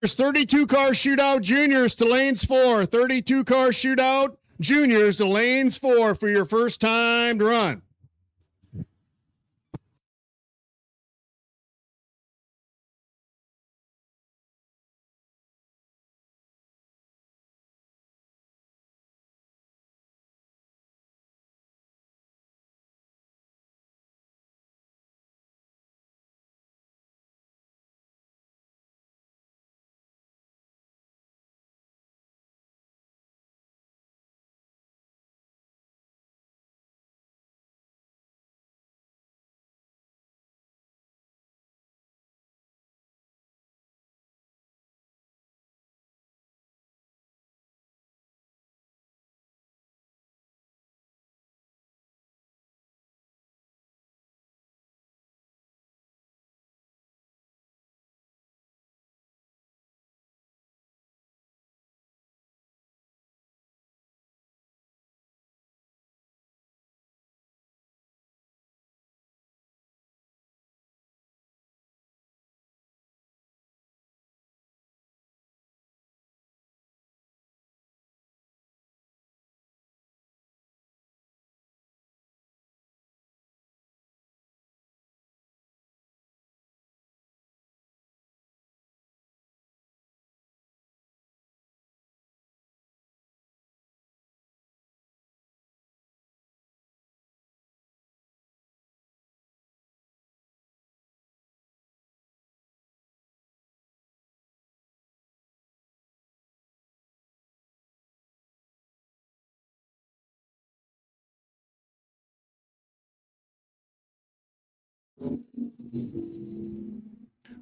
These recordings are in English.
32 car shootout juniors to lanes 4. 32 car shootout juniors to lanes 4 for your first time to run.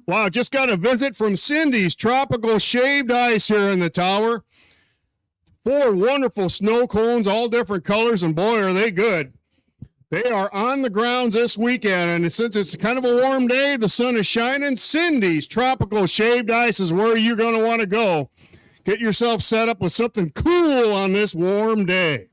Wow, just got a visit from Cindy's Tropical Shaved Ice here in the tower. 4 wonderful snow cones, all different colors, and boy, are they good. They are on the grounds this weekend, and since it's kind of a warm day, the sun is shining. Cindy's Tropical Shaved Ice is where you're going to want to go. Get yourself set up with something cool on this warm day.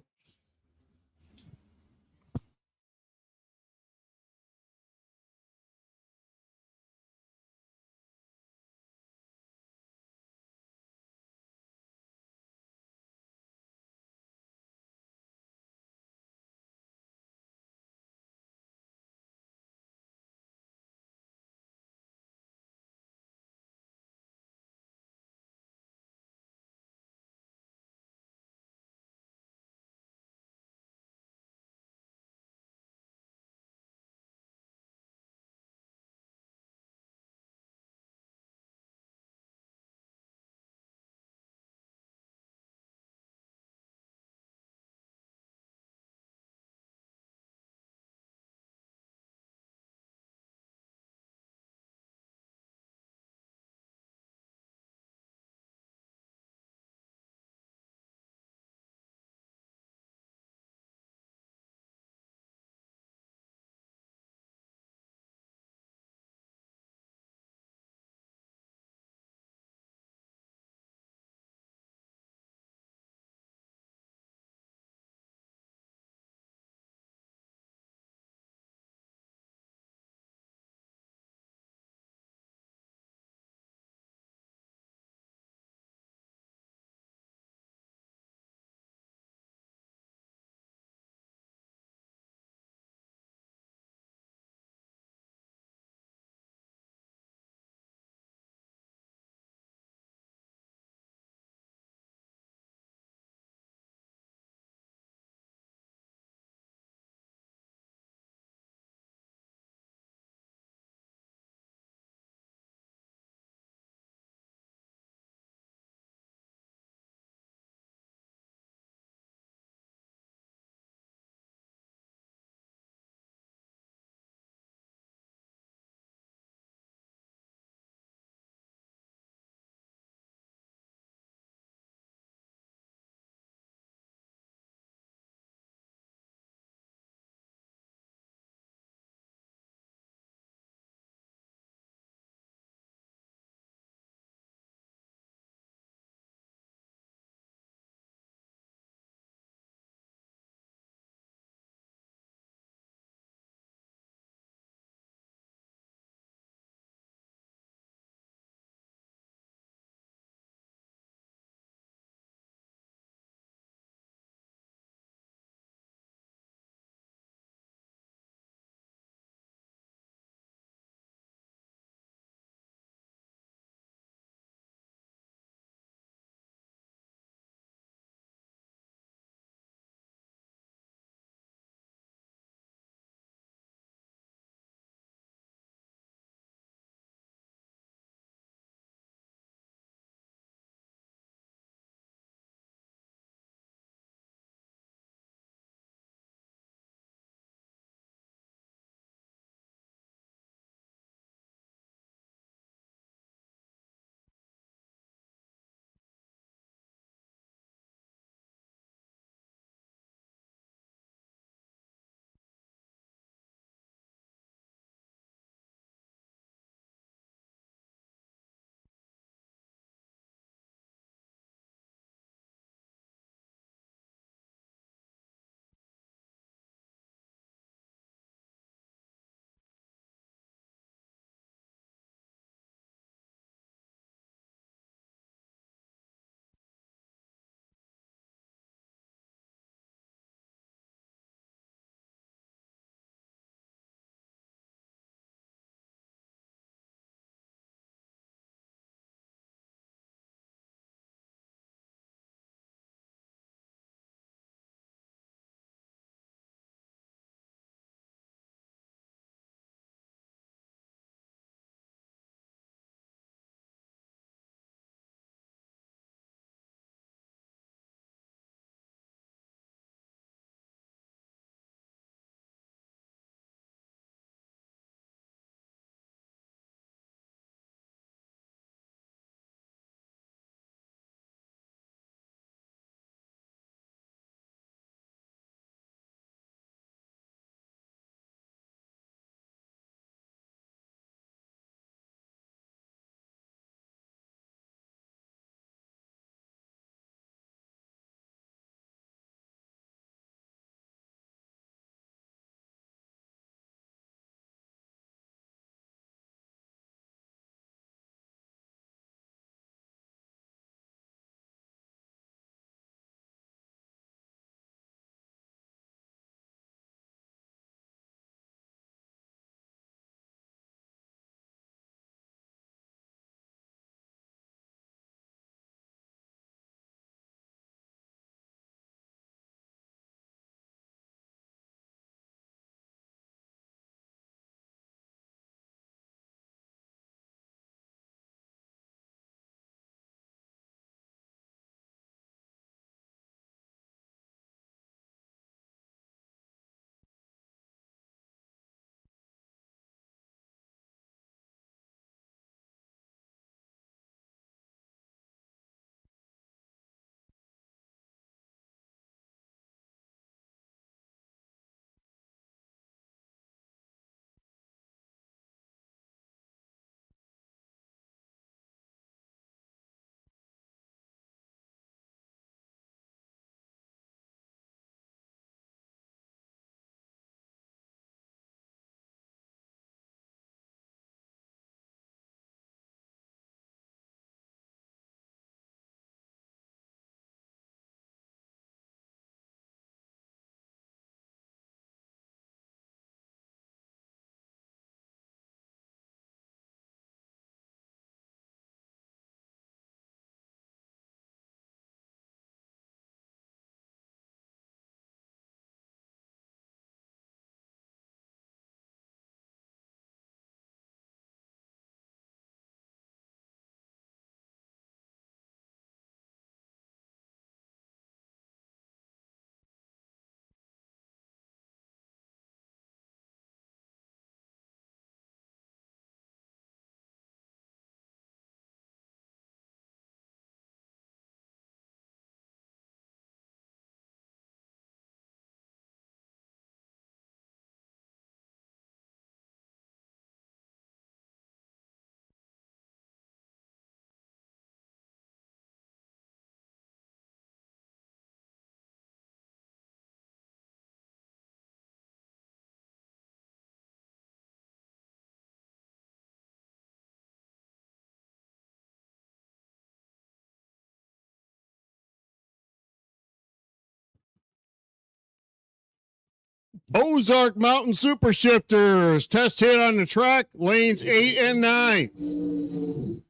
Ozark Mountain Super Shifters. Test hit on the track, lanes 8 and 9.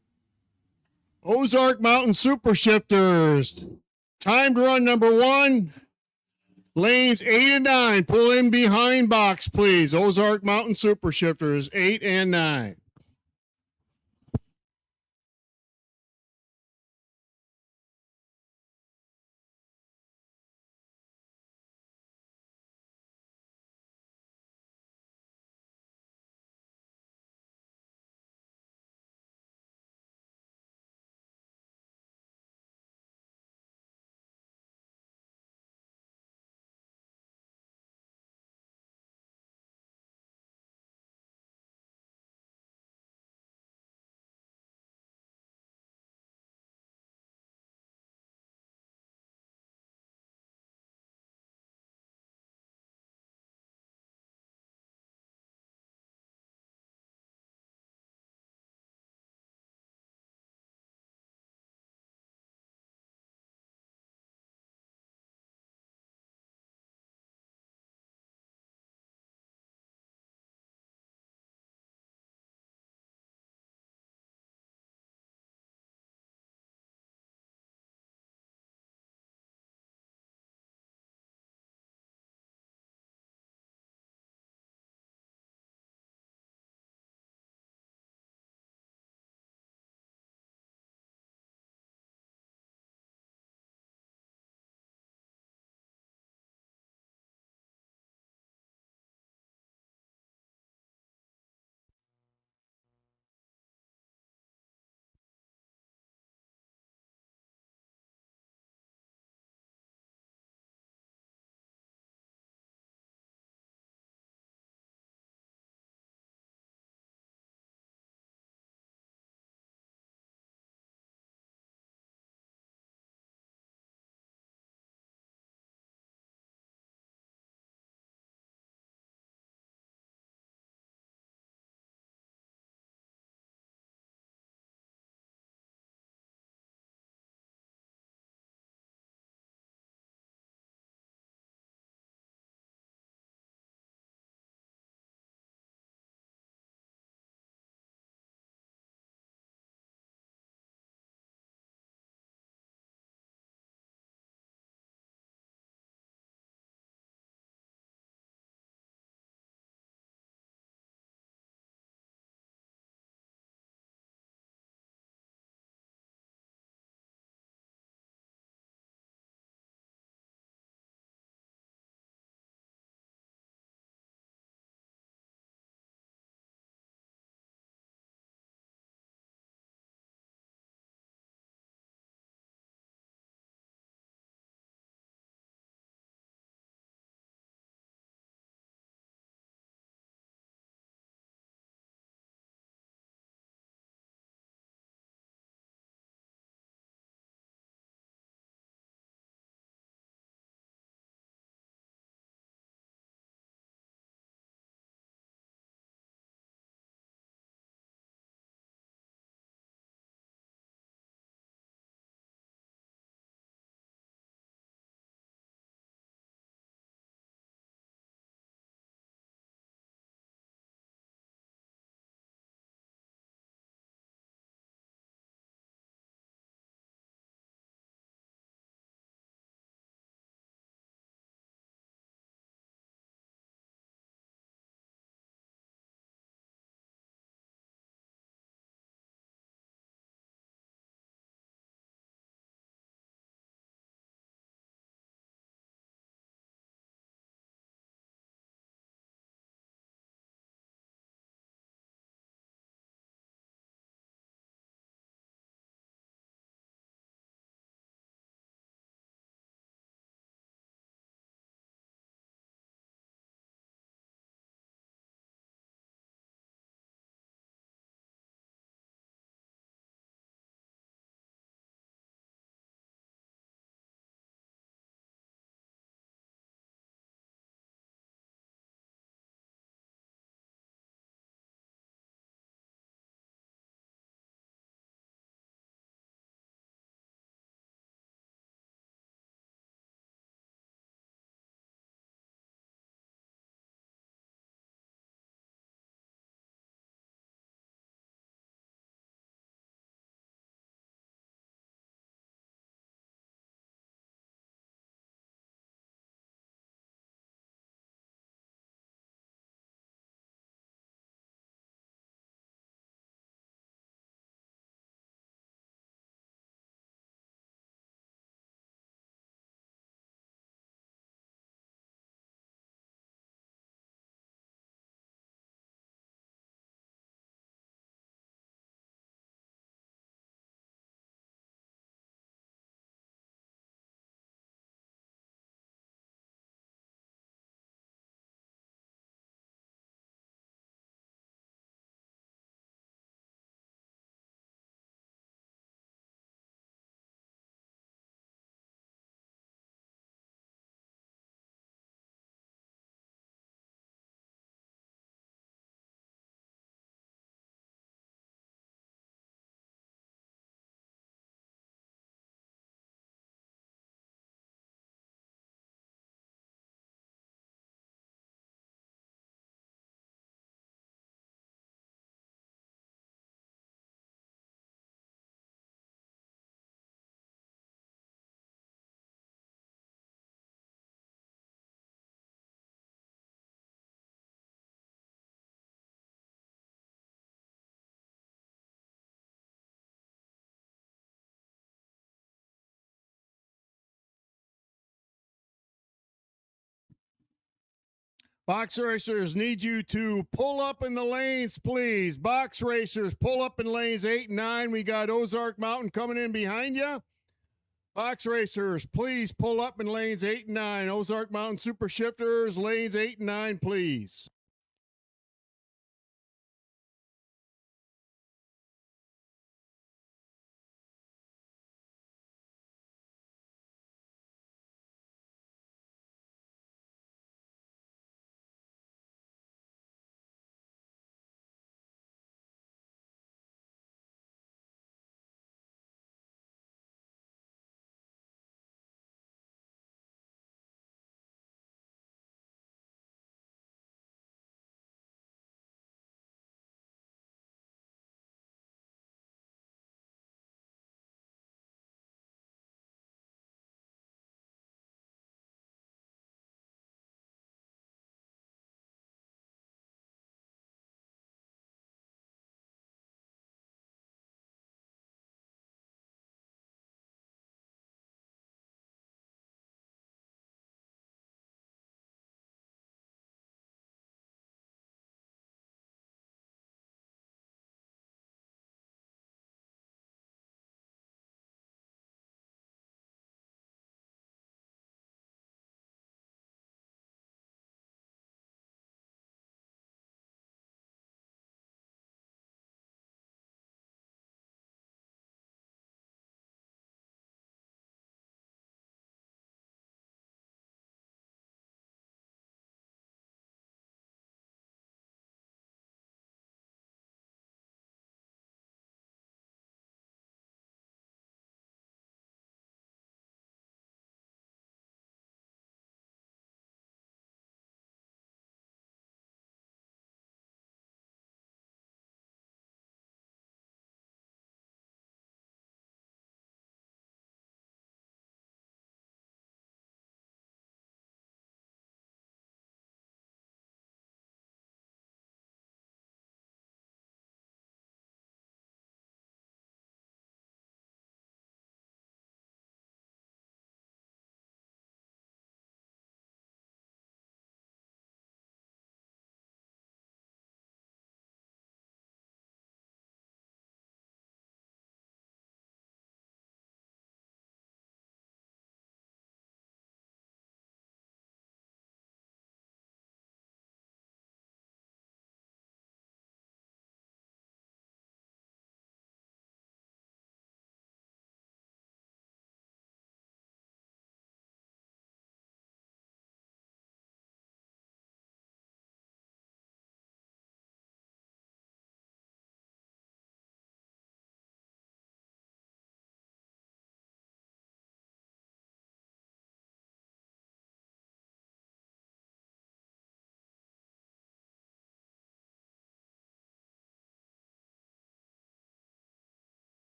Ozark Mountain Super Shifters. Timed run number 1. Lanes 8 and 9. Pull in behind box, please. Ozark Mountain Super Shifters, 8 and 9. Box racers, need you to pull up in the lanes, please. Box racers, pull up in lanes 8 and 9. We got Ozark Mountain coming in behind you. Box racers, please pull up in lanes 8 and 9. Ozark Mountain Super Shifters, lanes 8 and 9, please.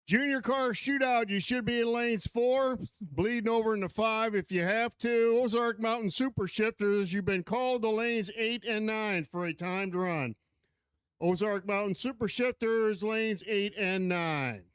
Junior car shootout, you should be in lanes 4, bleeding over into 5 if you have to. Ozark Mountain Super Shifters, you've been called to lanes 8 and 9 for a timed run. Ozark Mountain Super Shifters, lanes 8 and 9.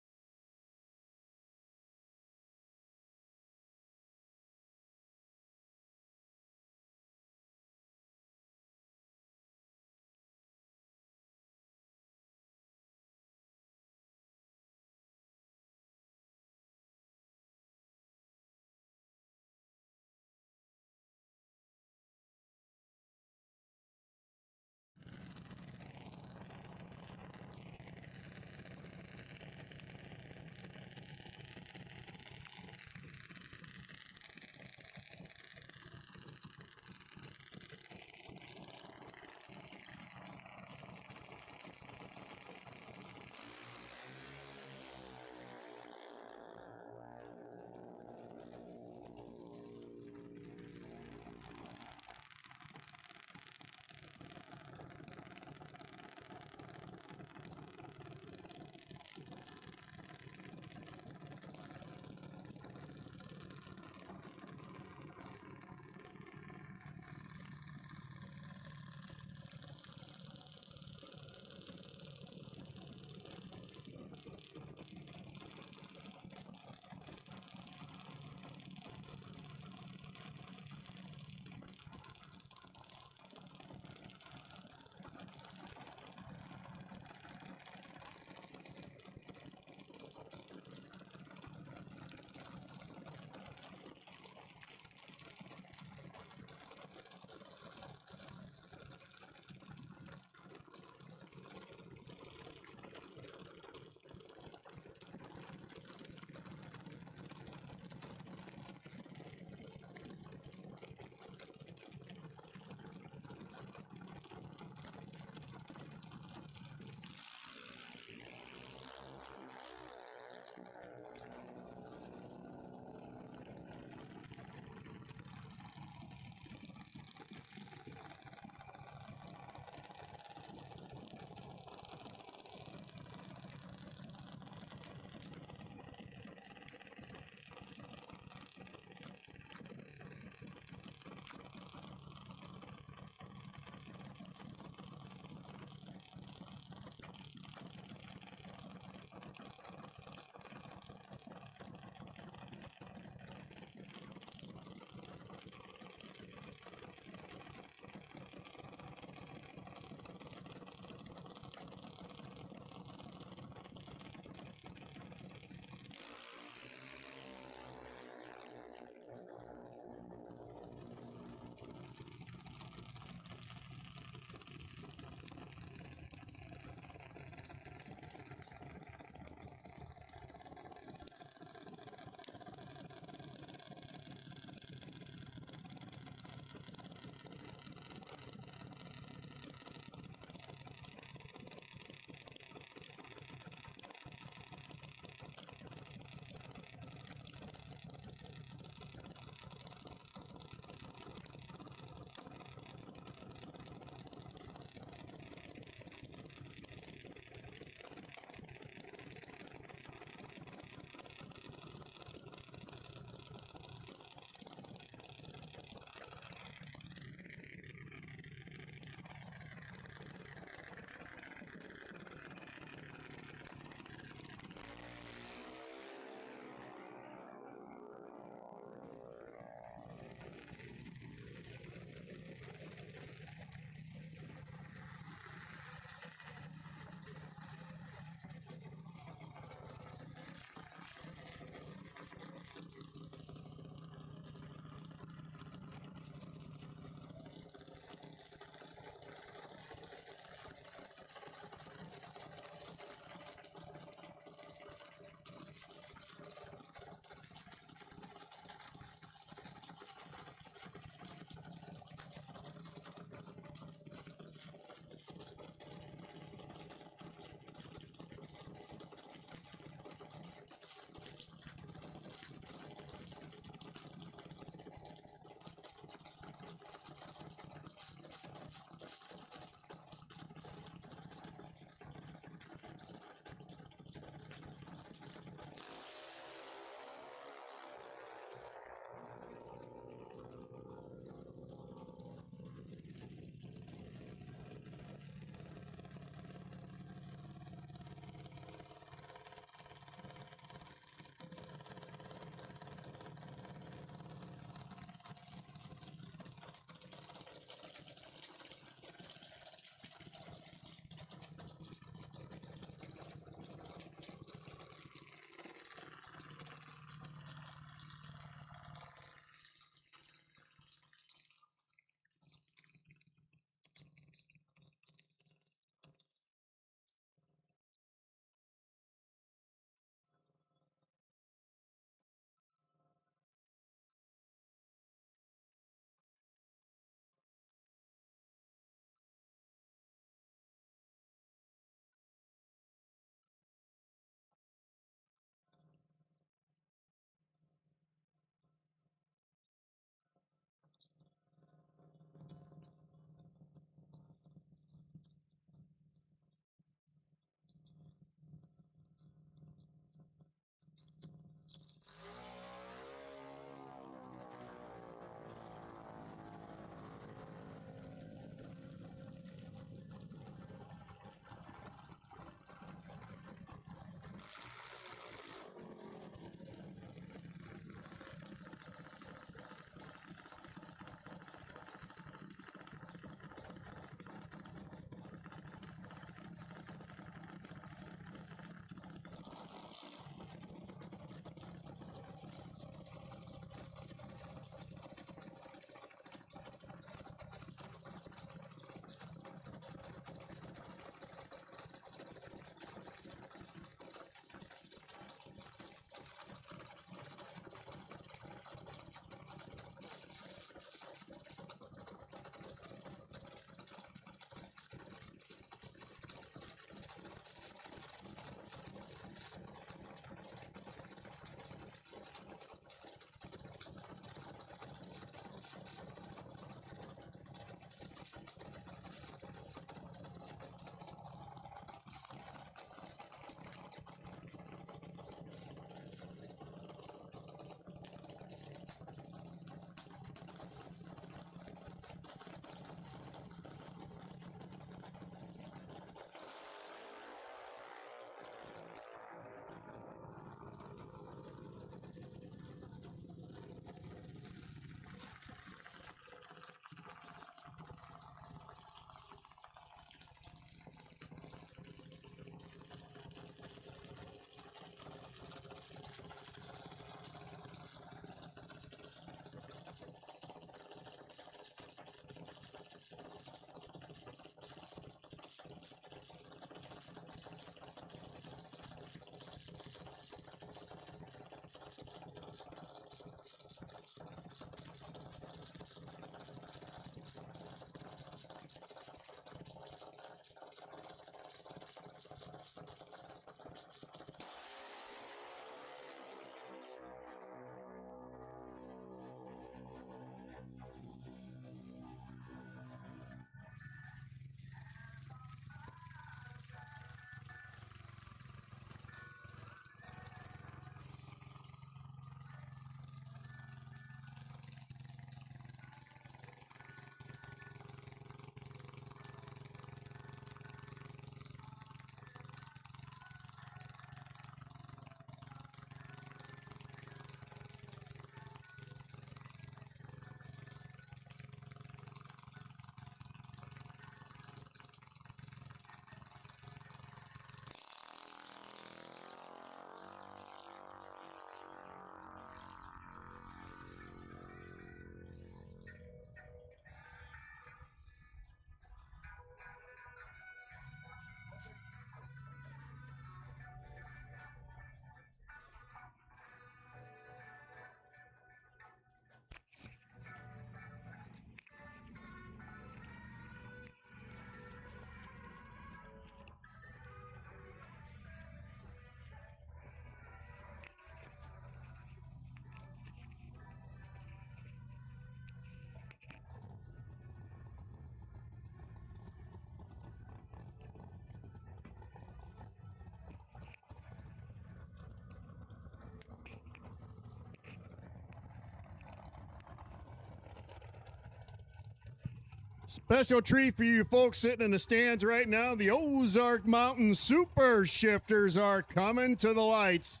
Special treat for you folks sitting in the stands right now. The Ozark Mountain Super Shifters are coming to the lights.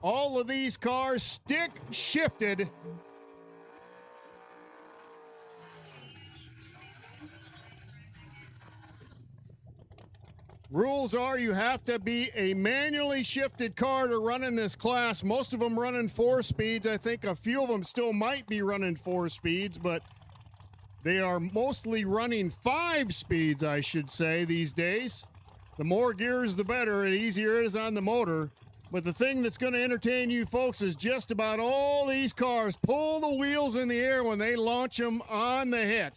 All of these cars stick shifted. Rules are you have to be a manually shifted car to run in this class. Most of them running 4 speeds. I think a few of them still might be running 4 speeds, but they are mostly running 5 speeds, I should say, these days. The more gears, the better. The easier it is on the motor. But the thing that's going to entertain you folks is just about all these cars pull the wheels in the air when they launch them on the hit.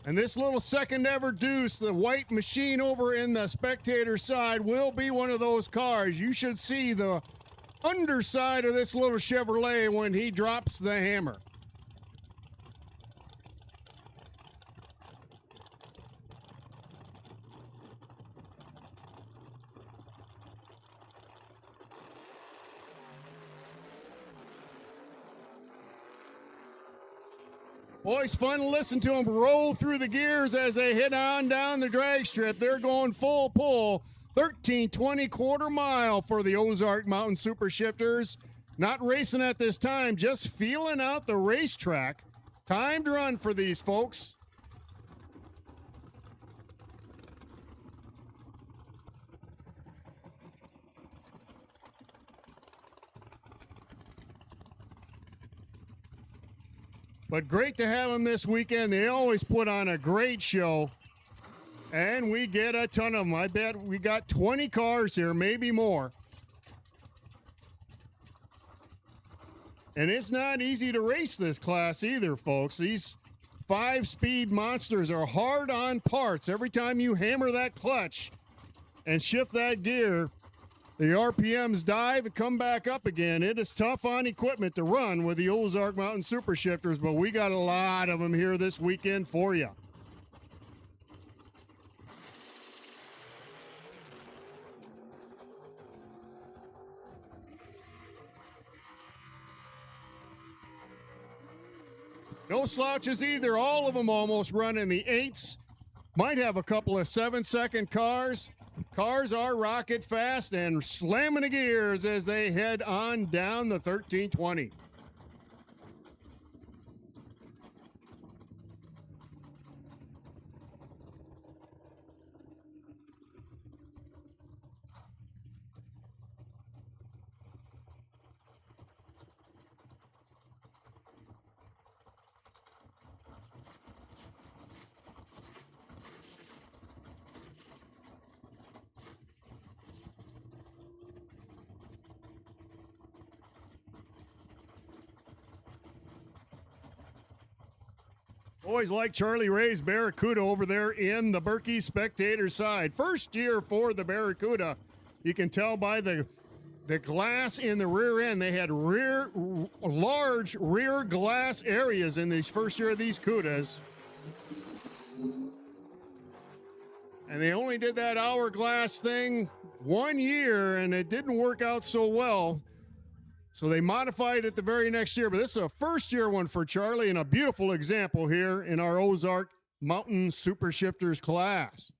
And this little second ever deuce, the white machine over in the spectator side, will be one of those cars. You should see the underside of this little Chevrolet when he drops the hammer. Boys, fun to listen to them roll through the gears as they hit on down the drag strip. They're going full pull. 13:20 quarter mile for the Ozark Mountain Super Shifters. Not racing at this time, just feeling out the racetrack. Timed run for these folks. But great to have them this weekend. They always put on a great show. And we get a ton of them. I bet we got 20 cars here, maybe more. And it's not easy to race this class either, folks. These 5-speed monsters are hard on parts. Every time you hammer that clutch and shift that gear, the RPMs dive and come back up again. It is tough on equipment to run with the Ozark Mountain Super Shifters, but we got a lot of them here this weekend for you. No slouches either. All of them almost run in the 8s. Might have a couple of 7-second cars. Cars are rocket fast and slamming the gears as they head on down the 1320. Boys like Charlie Ray's Barracuda over there in the Berkey spectator side. First year for the Barracuda. You can tell by the glass in the rear end. They had large rear glass areas in these first year of these Cudas. And they only did that hourglass thing 1 year, and it didn't work out so well. So they modified it the very next year, but this is a first-year one for Charlie and a beautiful example here in our Ozark Mountain Super Shifters class.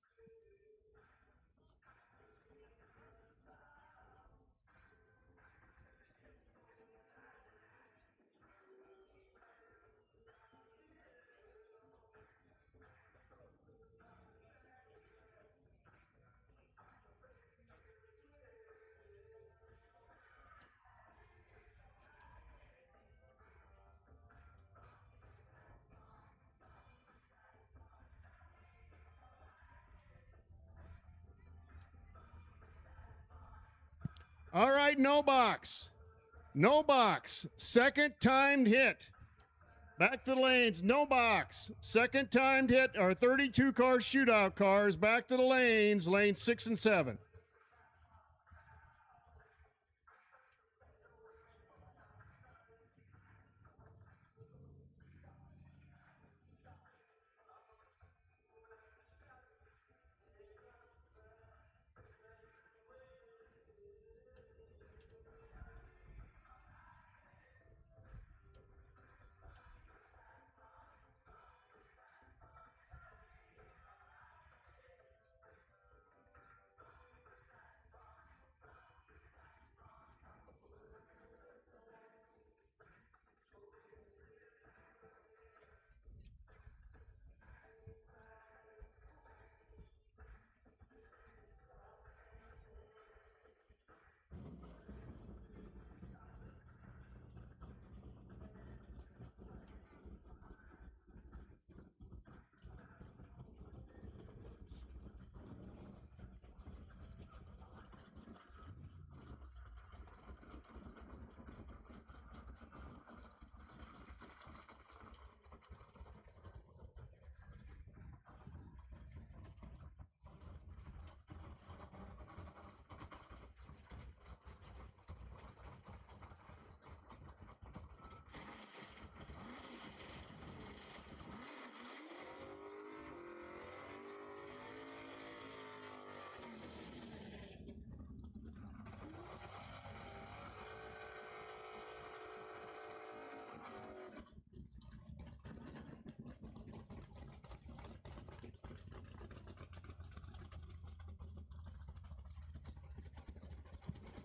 All right, no box. No box. Second timed hit. Back to the lanes, no box. Second timed hit, our 32 car shootout cars back to the lanes, lanes 6 and 7.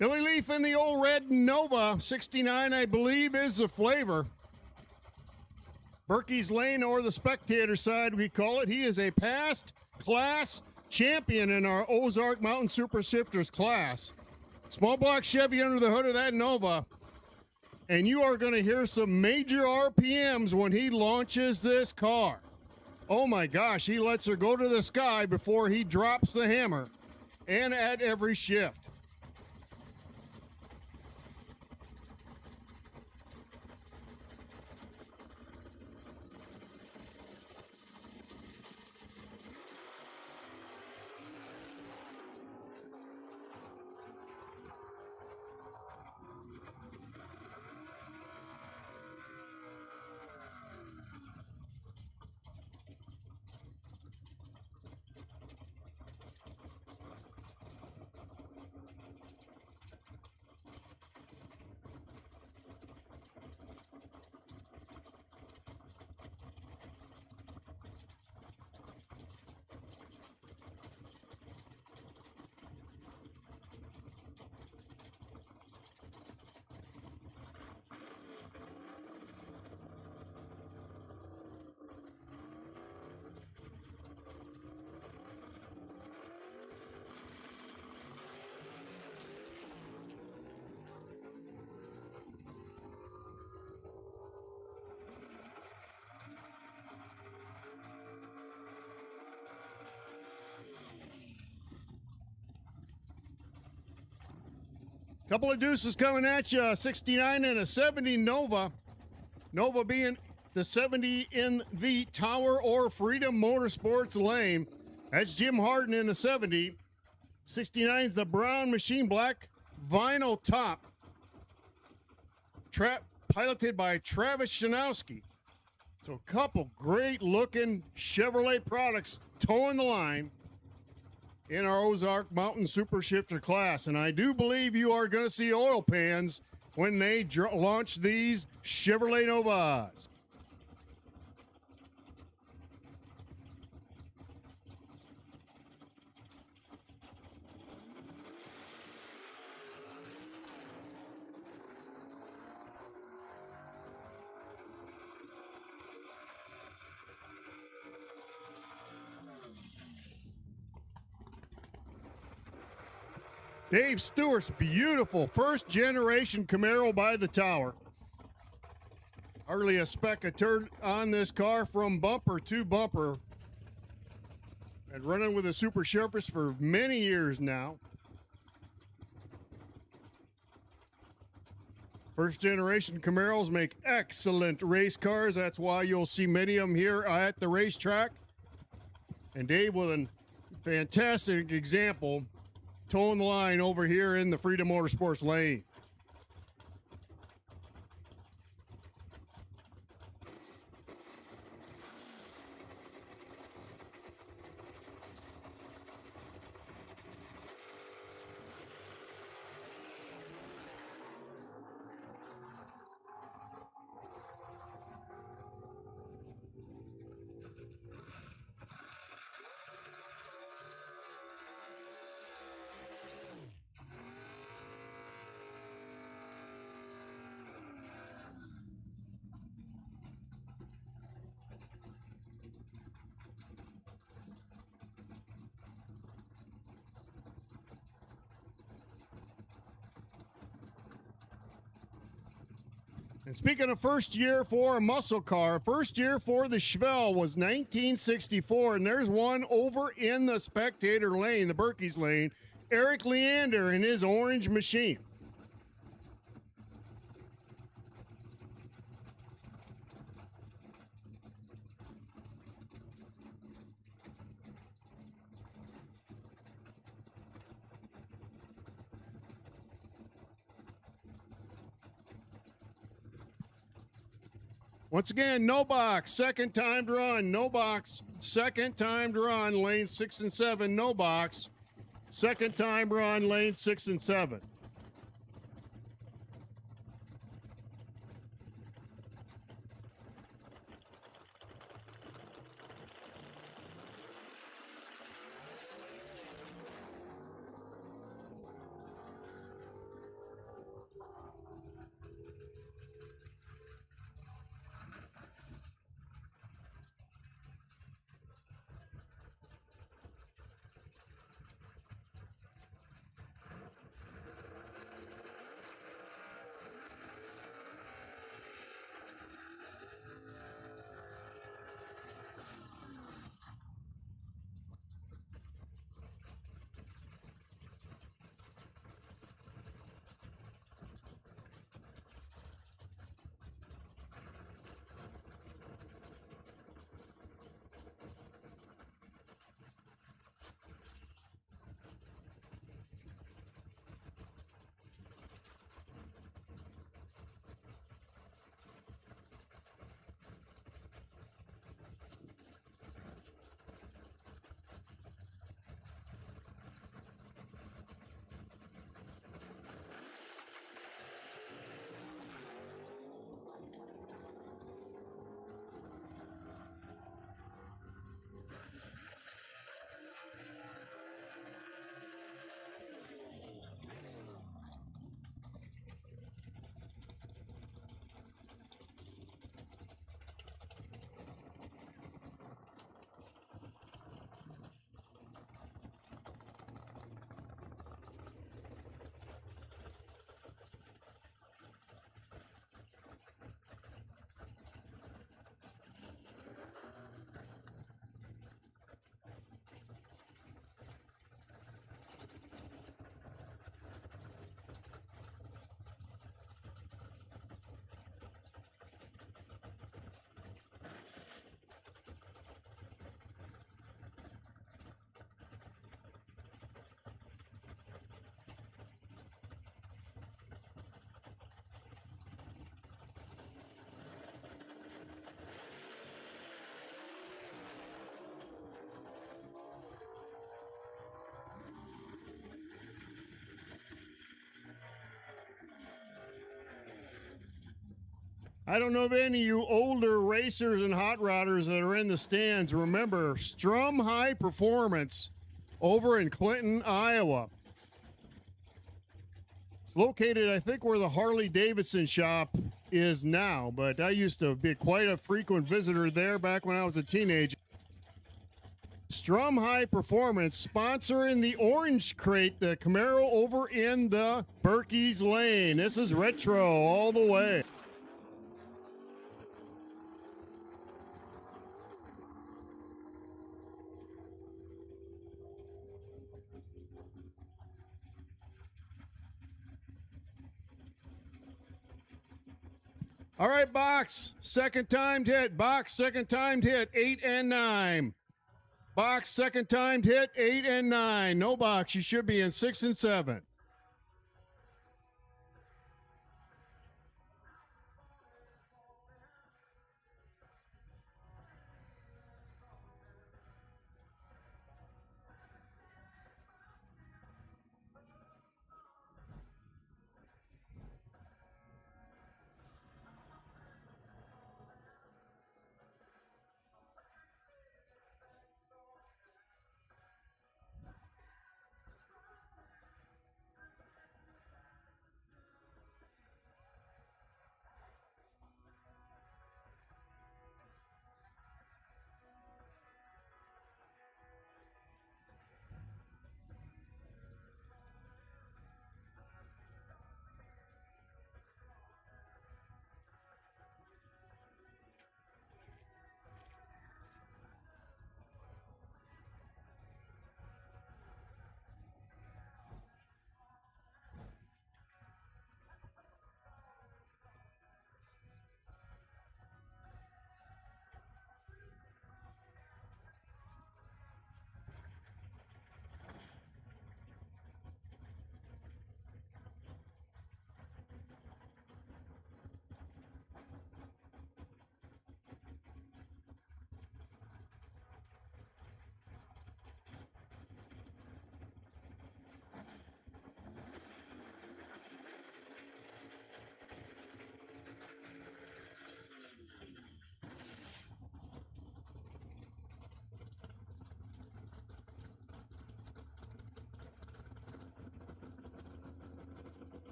Billy Leaf in the old red Nova. 69, I believe, is the flavor. Berkey's Lane, or the spectator side, we call it. He is a past class champion in our Ozark Mountain Super Shifters class. Small block Chevy under the hood of that Nova. And you are going to hear some major RPMs when he launches this car. Oh my gosh, he lets her go to the sky before he drops the hammer, and at every shift. Couple of deuces coming at you, 69 and a 70 Nova. Nova being the 70 in the Tower or Freedom Motorsports lane. That's Jim Harden in the 70. 69 is the brown machine black vinyl top. Piloted by Travis Shanowski. So a couple great looking Chevrolet products towing the line in our Ozark Mountain Super Shifter class. And I do believe you are going to see oil pans when they launch these Chevrolet Novas. Dave Stewart's beautiful first-generation Camaro by the Tower. Hardly a speck of turd on this car from bumper to bumper. Been running with the Super Shifters for many years now. First-generation Camaros make excellent race cars. That's why you'll see many of them here at the racetrack. And Dave with a fantastic example towing the line over here in the Freedom Motorsports lane. And speaking of first year for a muscle car, first year for the Chevelle was 1964, and there's one over in the spectator lane, the Berkey's lane, Eric Leander in his orange machine. Once again, no box, second time to run, no box, second time to run, lane 6 and 7, no box, second time run, lane 6 and 7. I don't know if any of you older racers and hot rodders that are in the stands remember Strum High Performance over in Clinton, Iowa. It's located, I think, where the Harley Davidson shop is now, but I used to be quite a frequent visitor there back when I was a teenager. Strum High Performance sponsoring the Orange Crate, the Camaro over in the Berkey's Lane. This is retro all the way. All right, box, second timed hit. Box, second timed hit, 8 and 9. Box, second timed hit, 8 and 9. No box, you should be in 6 and 7.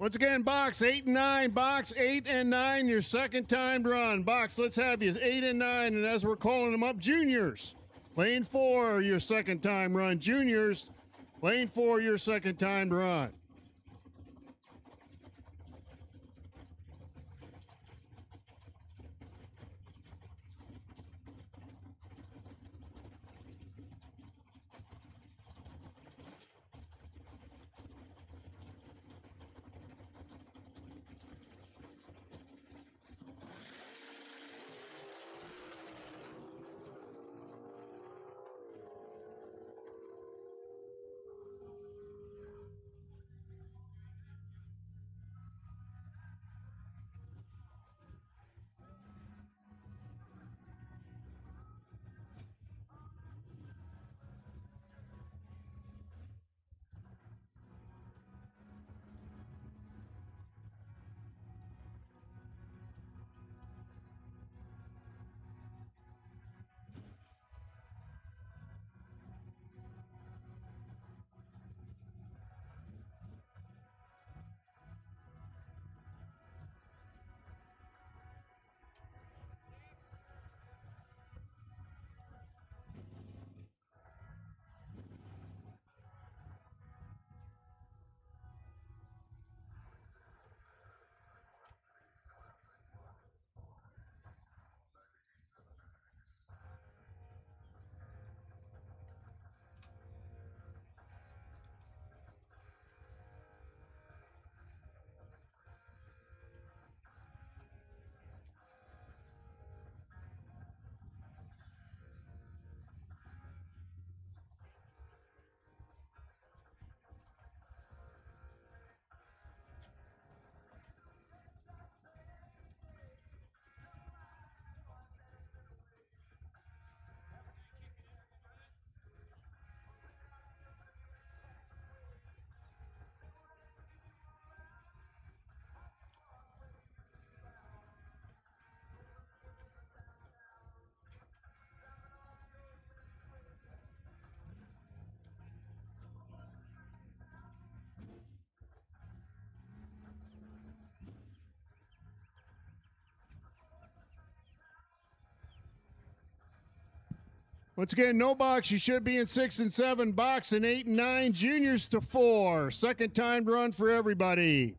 Once again, box 8 and 9, box 8 and 9, your second timed run. Box, let's have you 8 and 9, and as we're calling them up, juniors. Lane 4, your second time run. Juniors, lane 4, your second timed run. Once again, no box. You should be in 6 and 7. Box in 8 and 9. Juniors to 4. Second time run for everybody.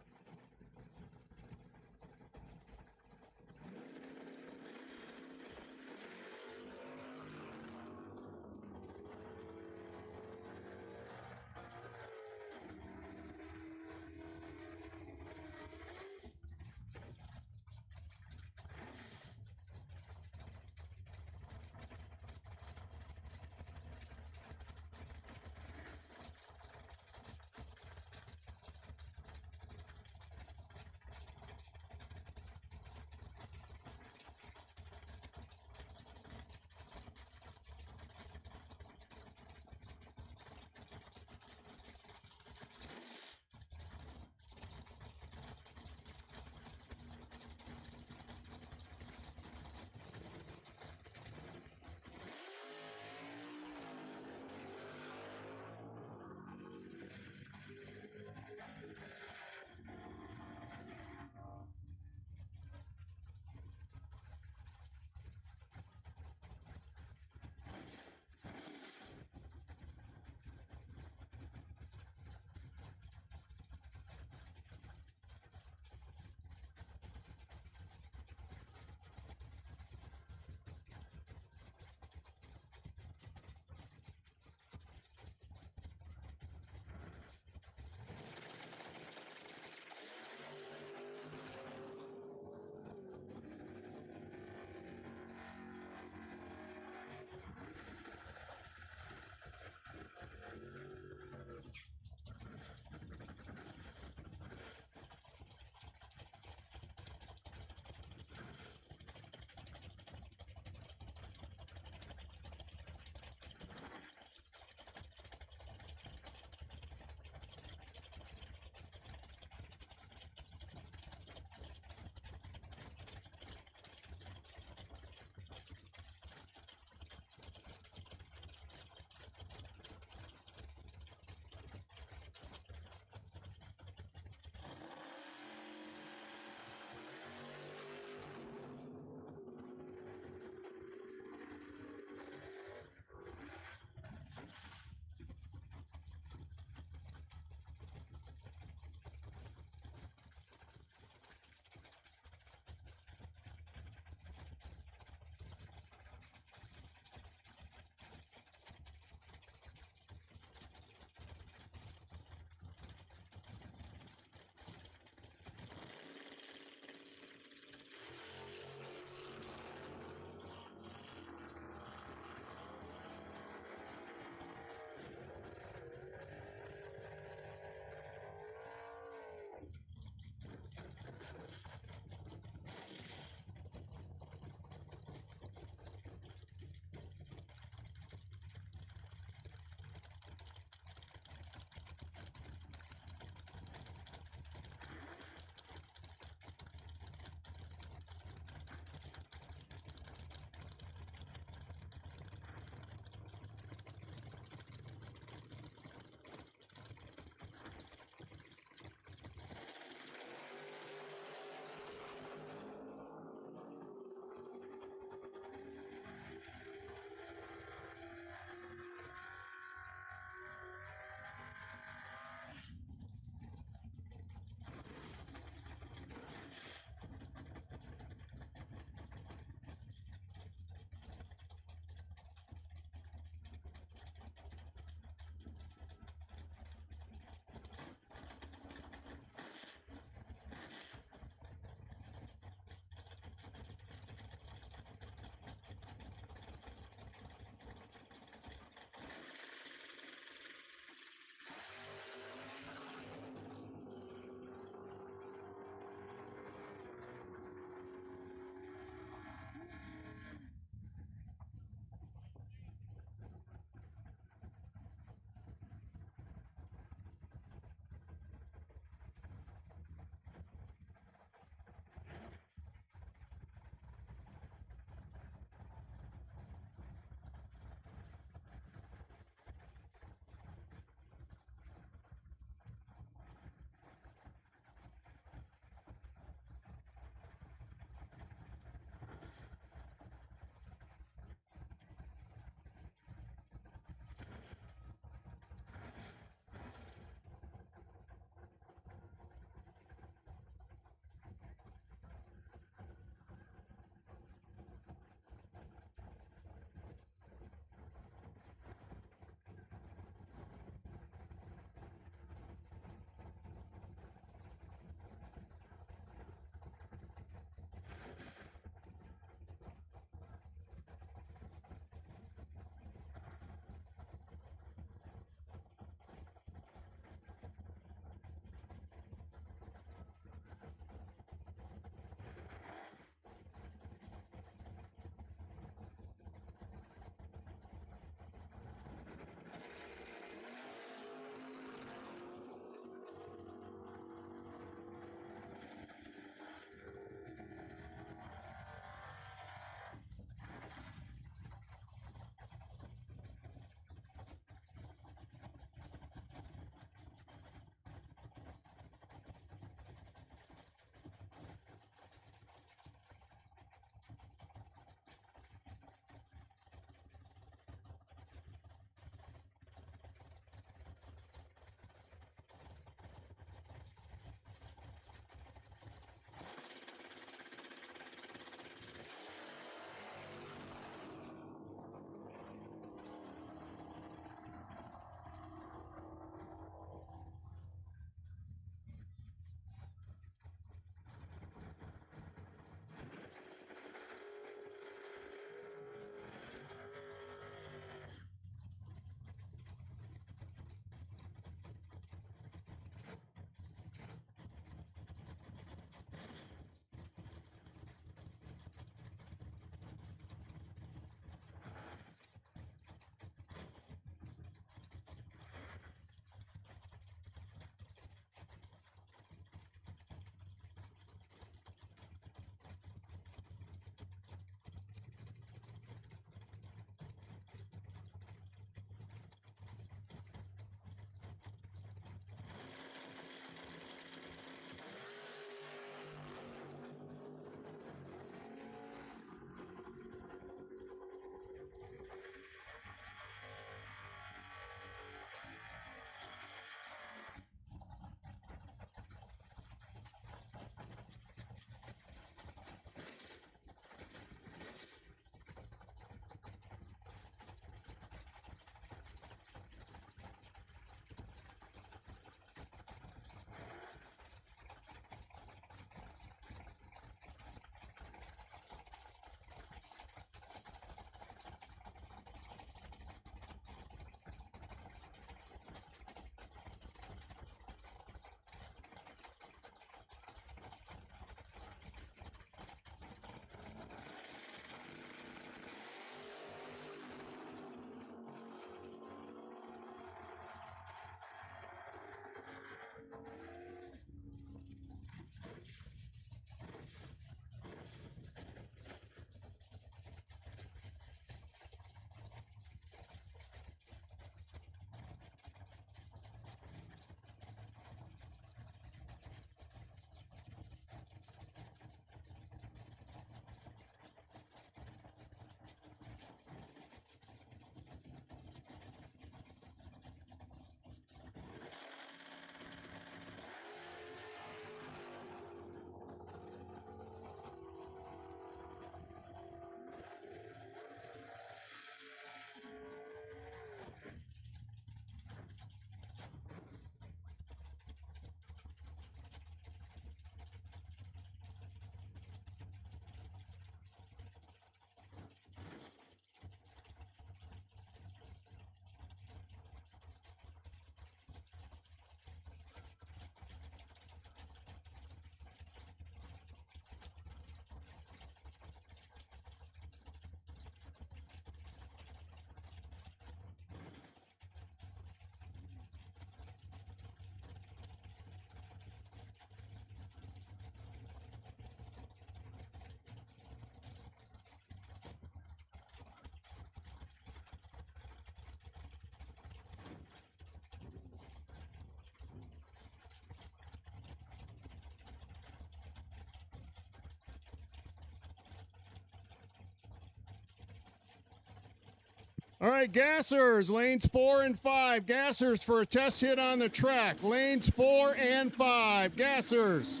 All right, gassers, lanes 4 and 5. Gassers for a test hit on the track. Lanes 4 and 5. Gassers,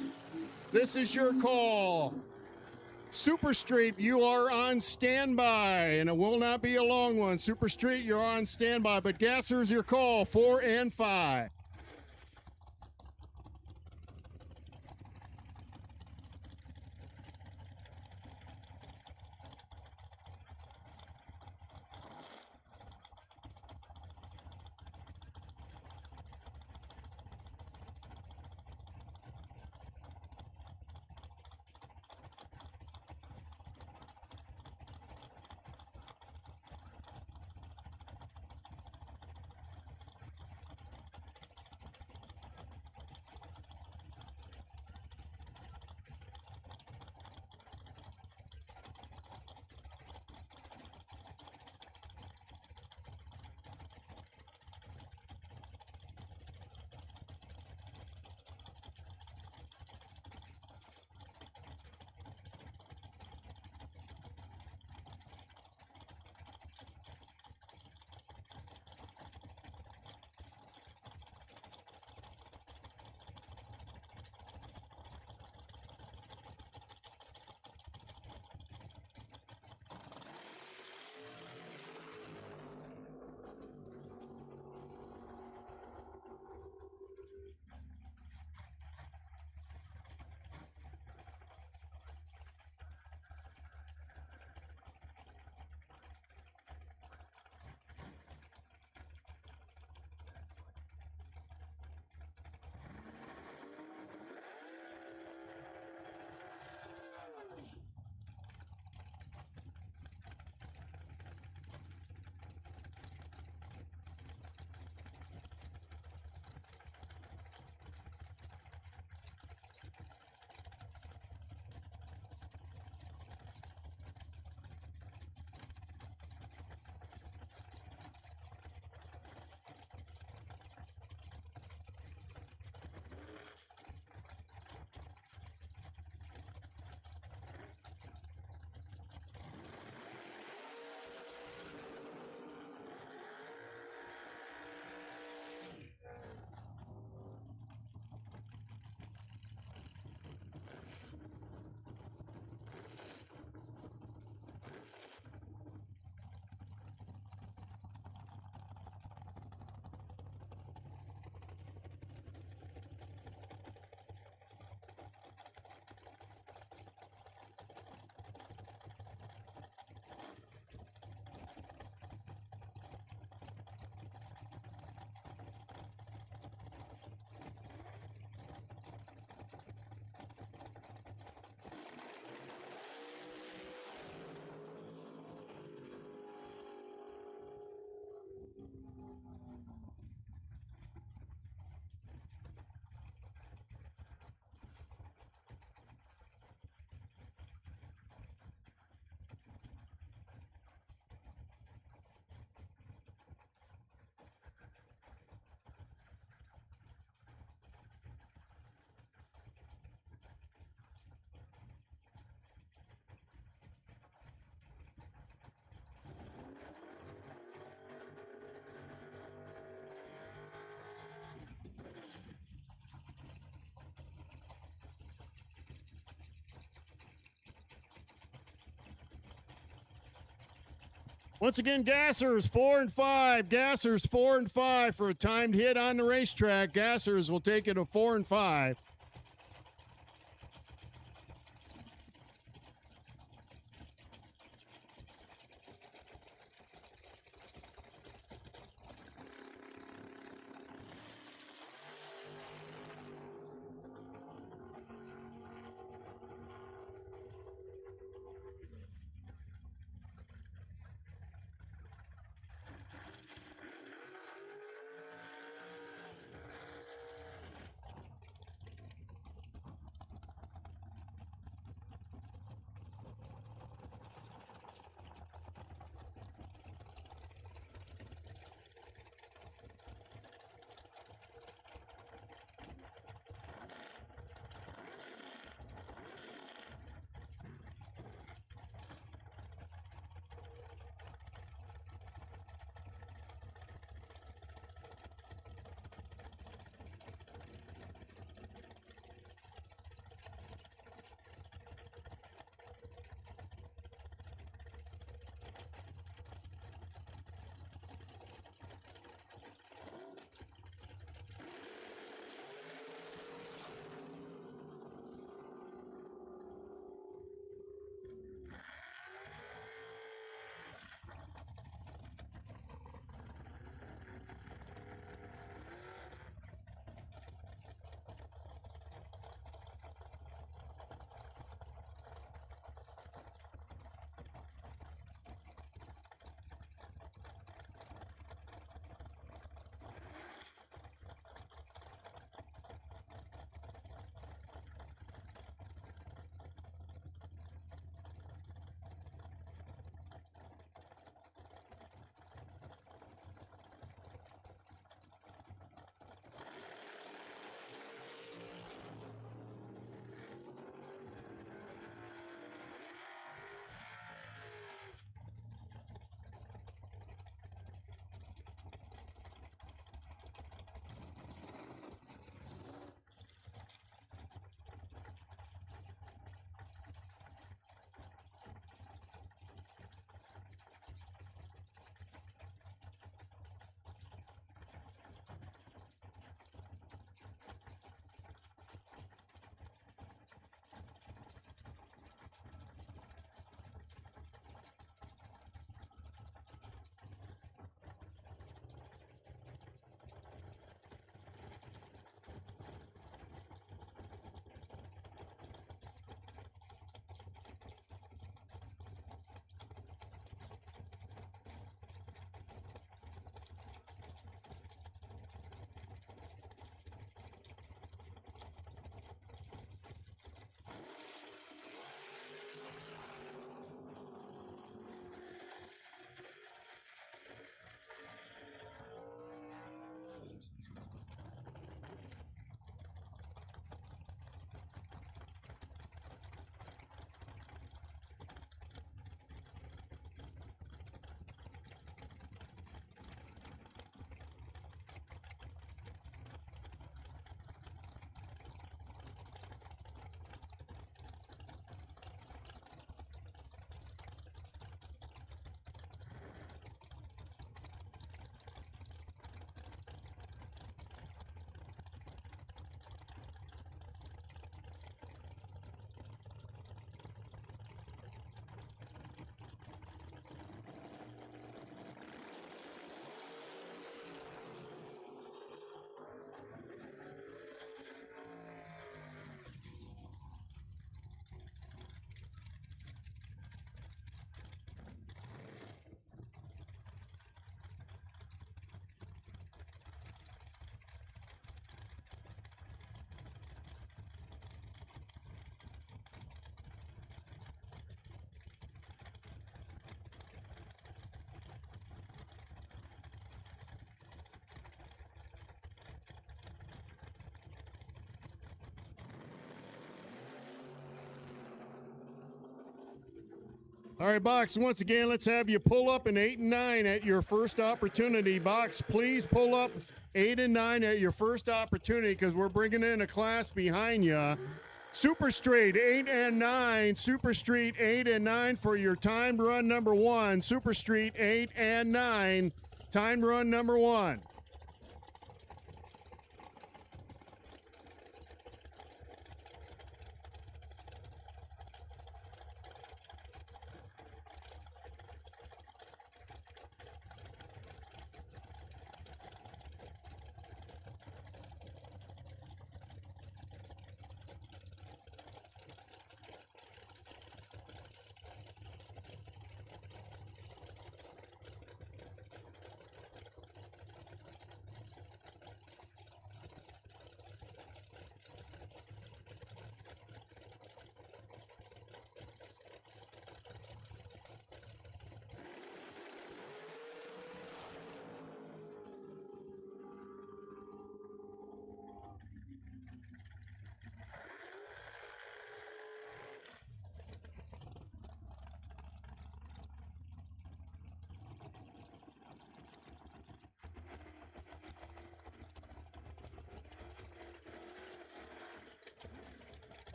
this is your call. Super Street, you are on standby, and it will not be a long one. Super Street, you're on standby, but gassers, your call, 4 and 5. Once again, gassers 4 and 5. Gassers 4 and 5 for a timed hit on the racetrack. Gassers will take it to 4 and 5. All right, Box, once again, let's have you pull up an 8 and 9 at your first opportunity. Box, please pull up 8 and 9 at your first opportunity because we're bringing in a class behind you. Super Street 8 and 9. Super Street 8 and 9 for your timed run number 1. Super Street 8 and 9. Timed run number 1.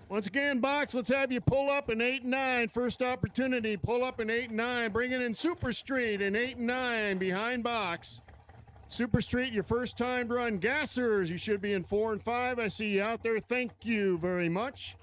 Once again, Box, let's have you pull up an 8 and 9. First opportunity, pull up an 8 and 9. Bringing in Super Street an 8 and 9 behind Box. Super Street, your first timed run. Gassers, you should be in 4 and 5. I see you out there. Thank you very much.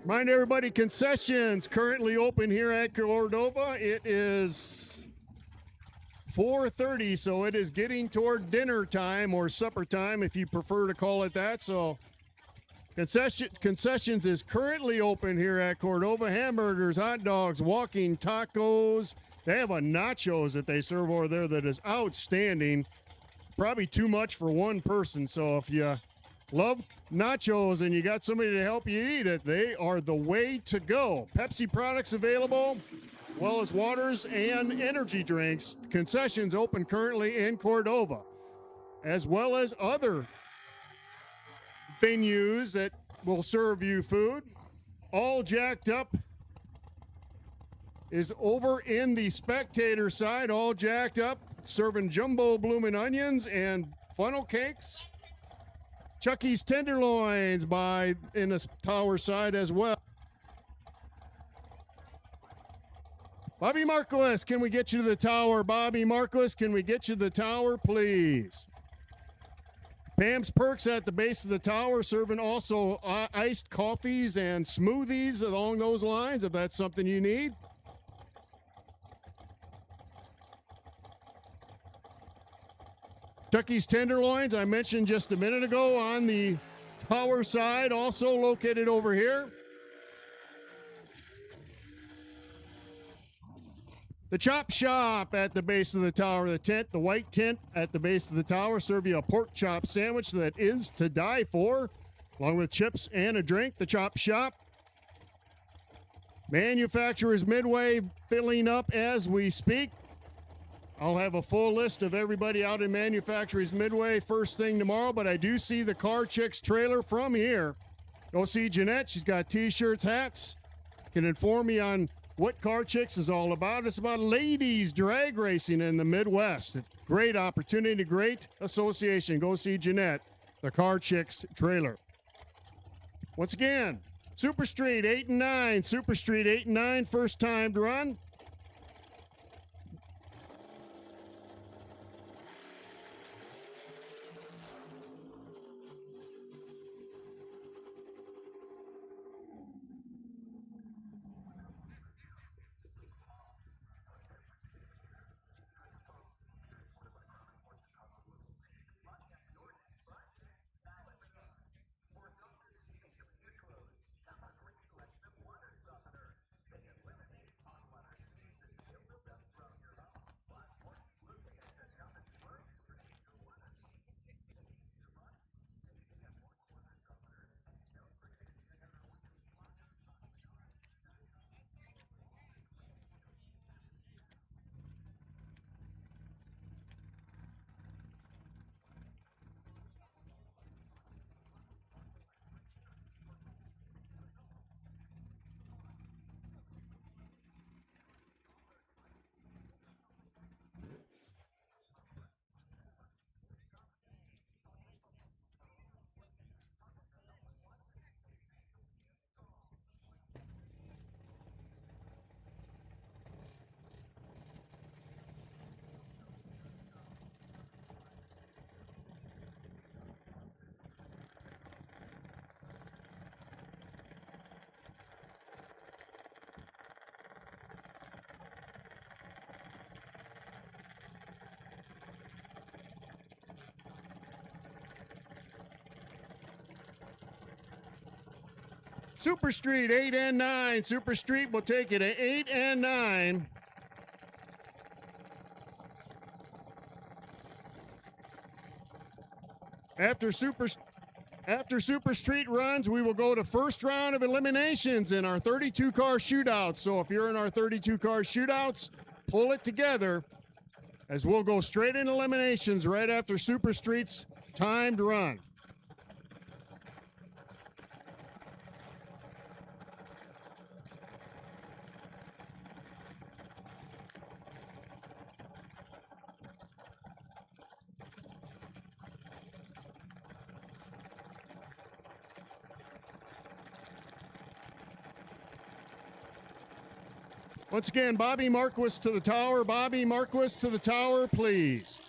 Remind everybody, concessions currently open here at Cordova. It is 4:30, so it is getting toward dinner time or supper time, if you prefer to call it that. So concessions is currently open here at Cordova. Hamburgers, hot dogs, walking tacos. They have a nachos that they serve over there that is outstanding. Probably too much for one person. So if you love nachos and you got somebody to help you eat it, they are the way to go. Pepsi products available, as well as waters and energy drinks. Concessions open currently in Cordova, as well as other venues that will serve you food. All Jacked Up is over in the spectator side. All Jacked Up serving jumbo bloomin' onions and funnel cakes. Chucky's Tenderloins in the tower side as well. Bobby Marquez, can we get you to the tower? Bobby Marquez, can we get you to the tower, please? Pam's Perks at the base of the tower, serving also iced coffees and smoothies along those lines, if that's something you need. Chucky's Tenderloins, I mentioned just a minute ago, on the tower side, also located over here. The Chop Shop at the base of the tower, the tent, the white tent at the base of the tower, serve you a pork chop sandwich that is to die for, along with chips and a drink. The Chop Shop. Manufacturers Midway filling up as we speak. I'll have a full list of everybody out in Manufacturers Midway first thing tomorrow, but I do see the Car Chicks trailer from here. Go see Jeanette. She's got t-shirts, hats. Can inform me on what Car Chicks is all about. It's about ladies drag racing in the Midwest. It's a great opportunity, great association. Go see Jeanette, the Car Chicks trailer. Once again, Super Street 8 and 9. Super Street 8 and 9, first time to run. Super Street 8 and 9. Super Street will take you to 8 and 9. After Super Street runs, we will go to first round of eliminations in our 32-car shootouts. So if you're in our 32-car shootouts, pull it together, as we'll go straight in eliminations right after Super Street's timed run. Once again, Bobby Marquis to the tower. Bobby Marquis to the tower, please.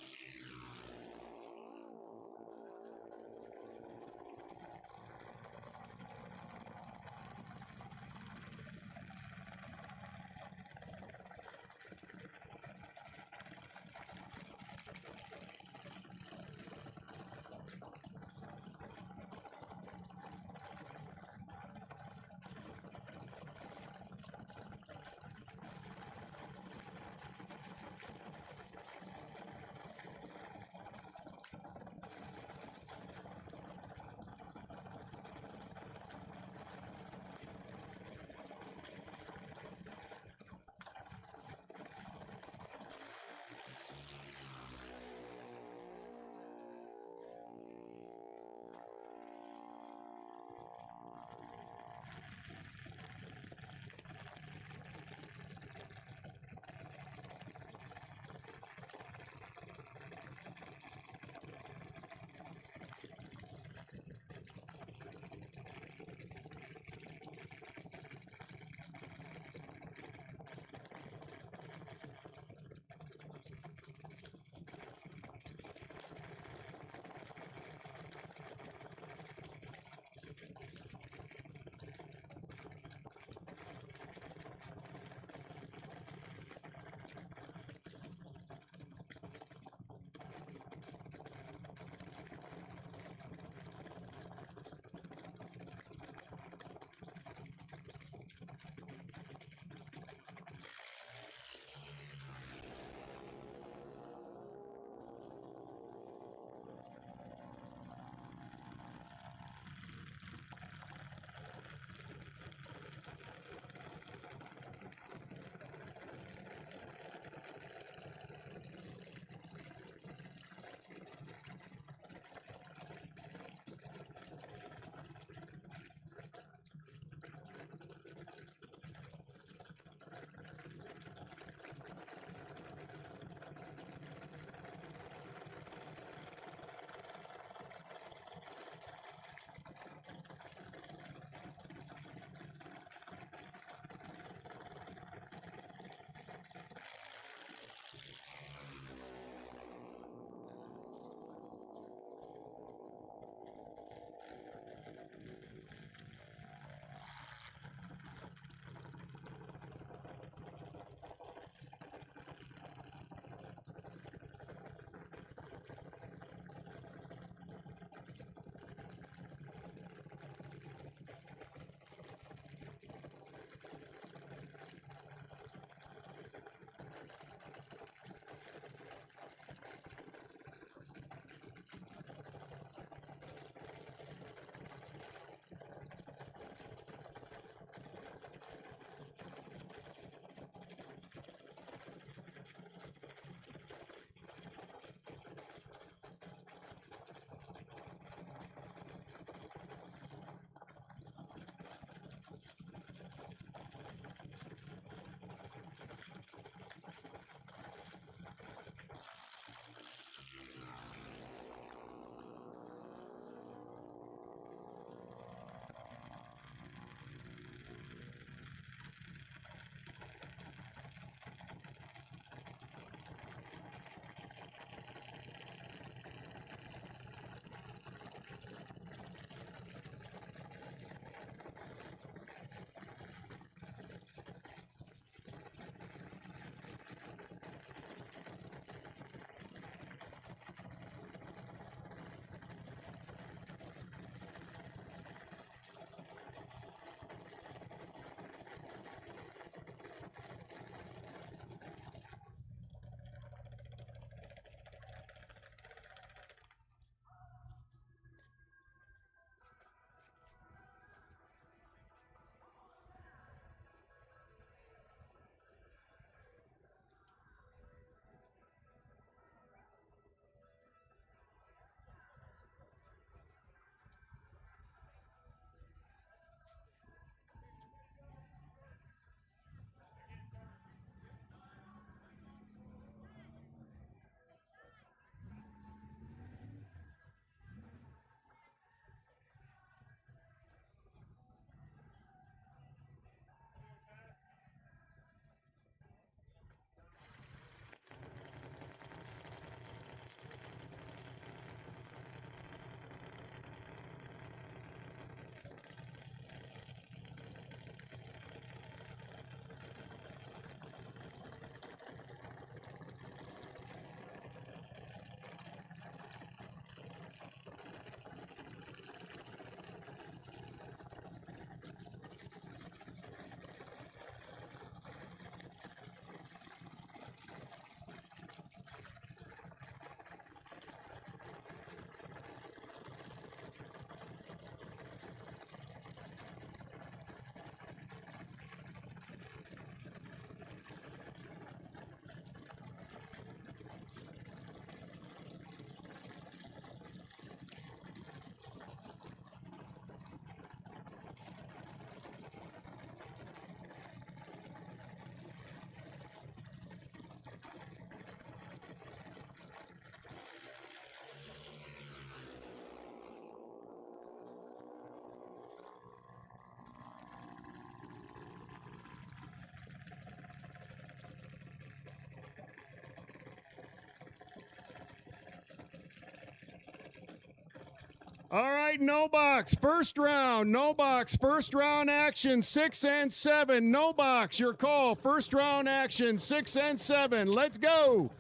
All right, no box, first round, no box, first round action, 6 and 7. No box, your call, first round action, 6 and 7. Let's go.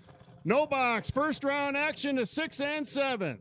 No box, first round action to 6 and 7.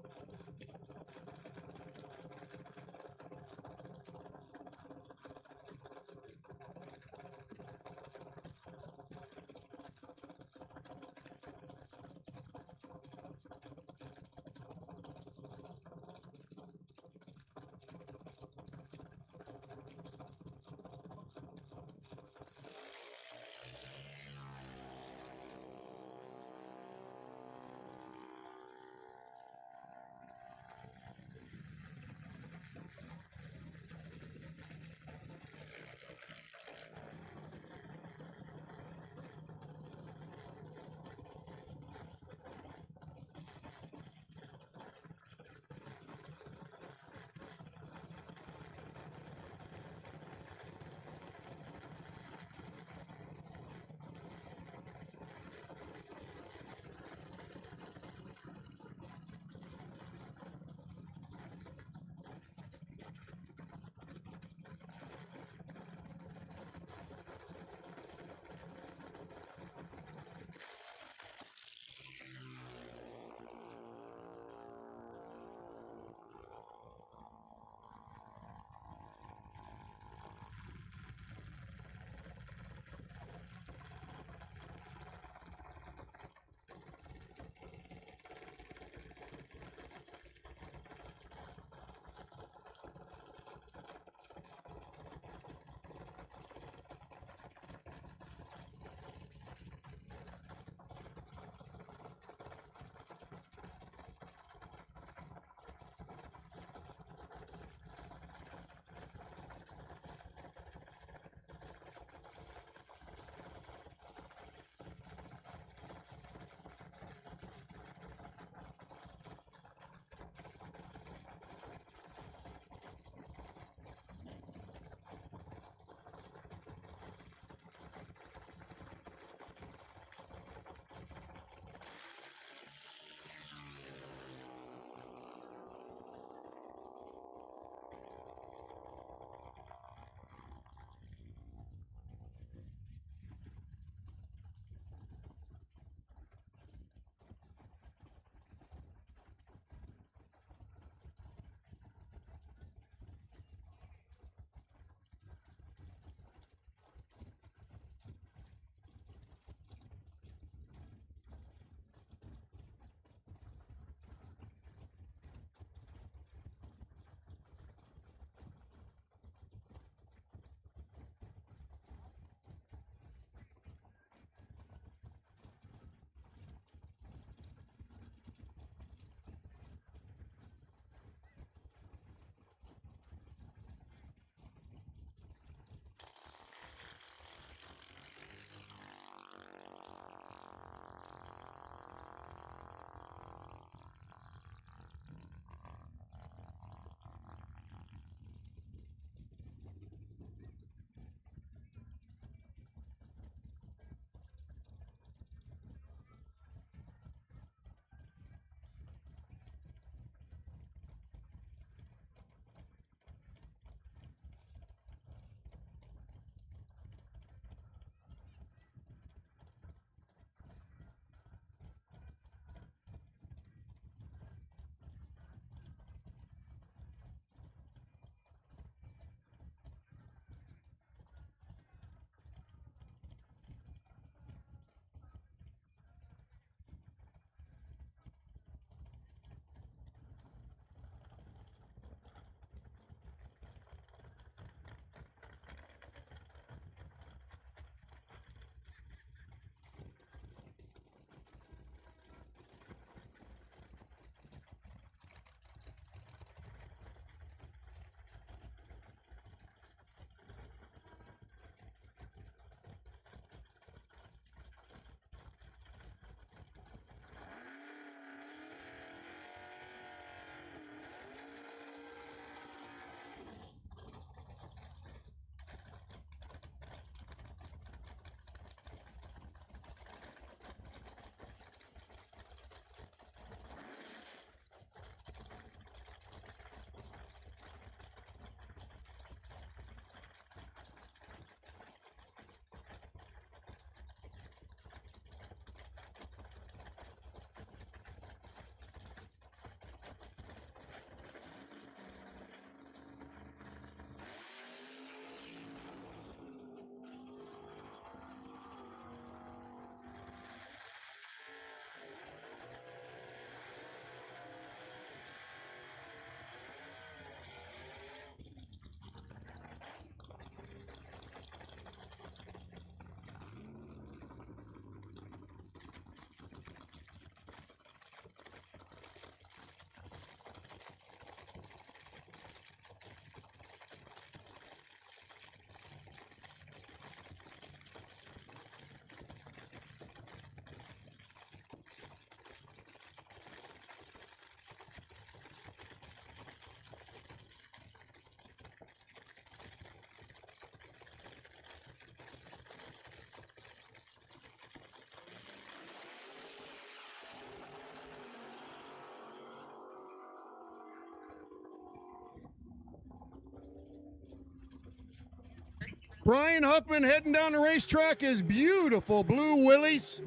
Brian Huffman heading down the racetrack is beautiful Blue Willies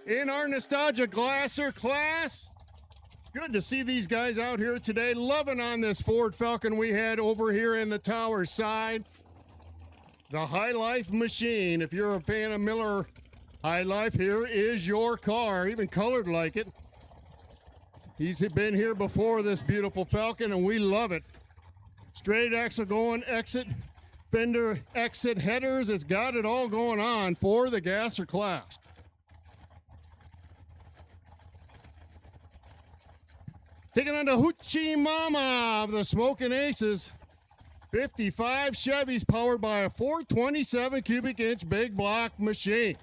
in our Nostalgia Glasser class. Good to see these guys out here today, loving on this Ford Falcon we had over here in the tower side. The High Life machine. If you're a fan of Miller High Life, here is your car, even colored like it. He's been here before, this beautiful Falcon, and we love it. Straight axle going, exit, fender exit headers. It's got it all going on for the Gasser class. Taking on the Hoochie Mama of the Smoking Aces. 55 Chevys powered by a 427 cubic inch big block machine.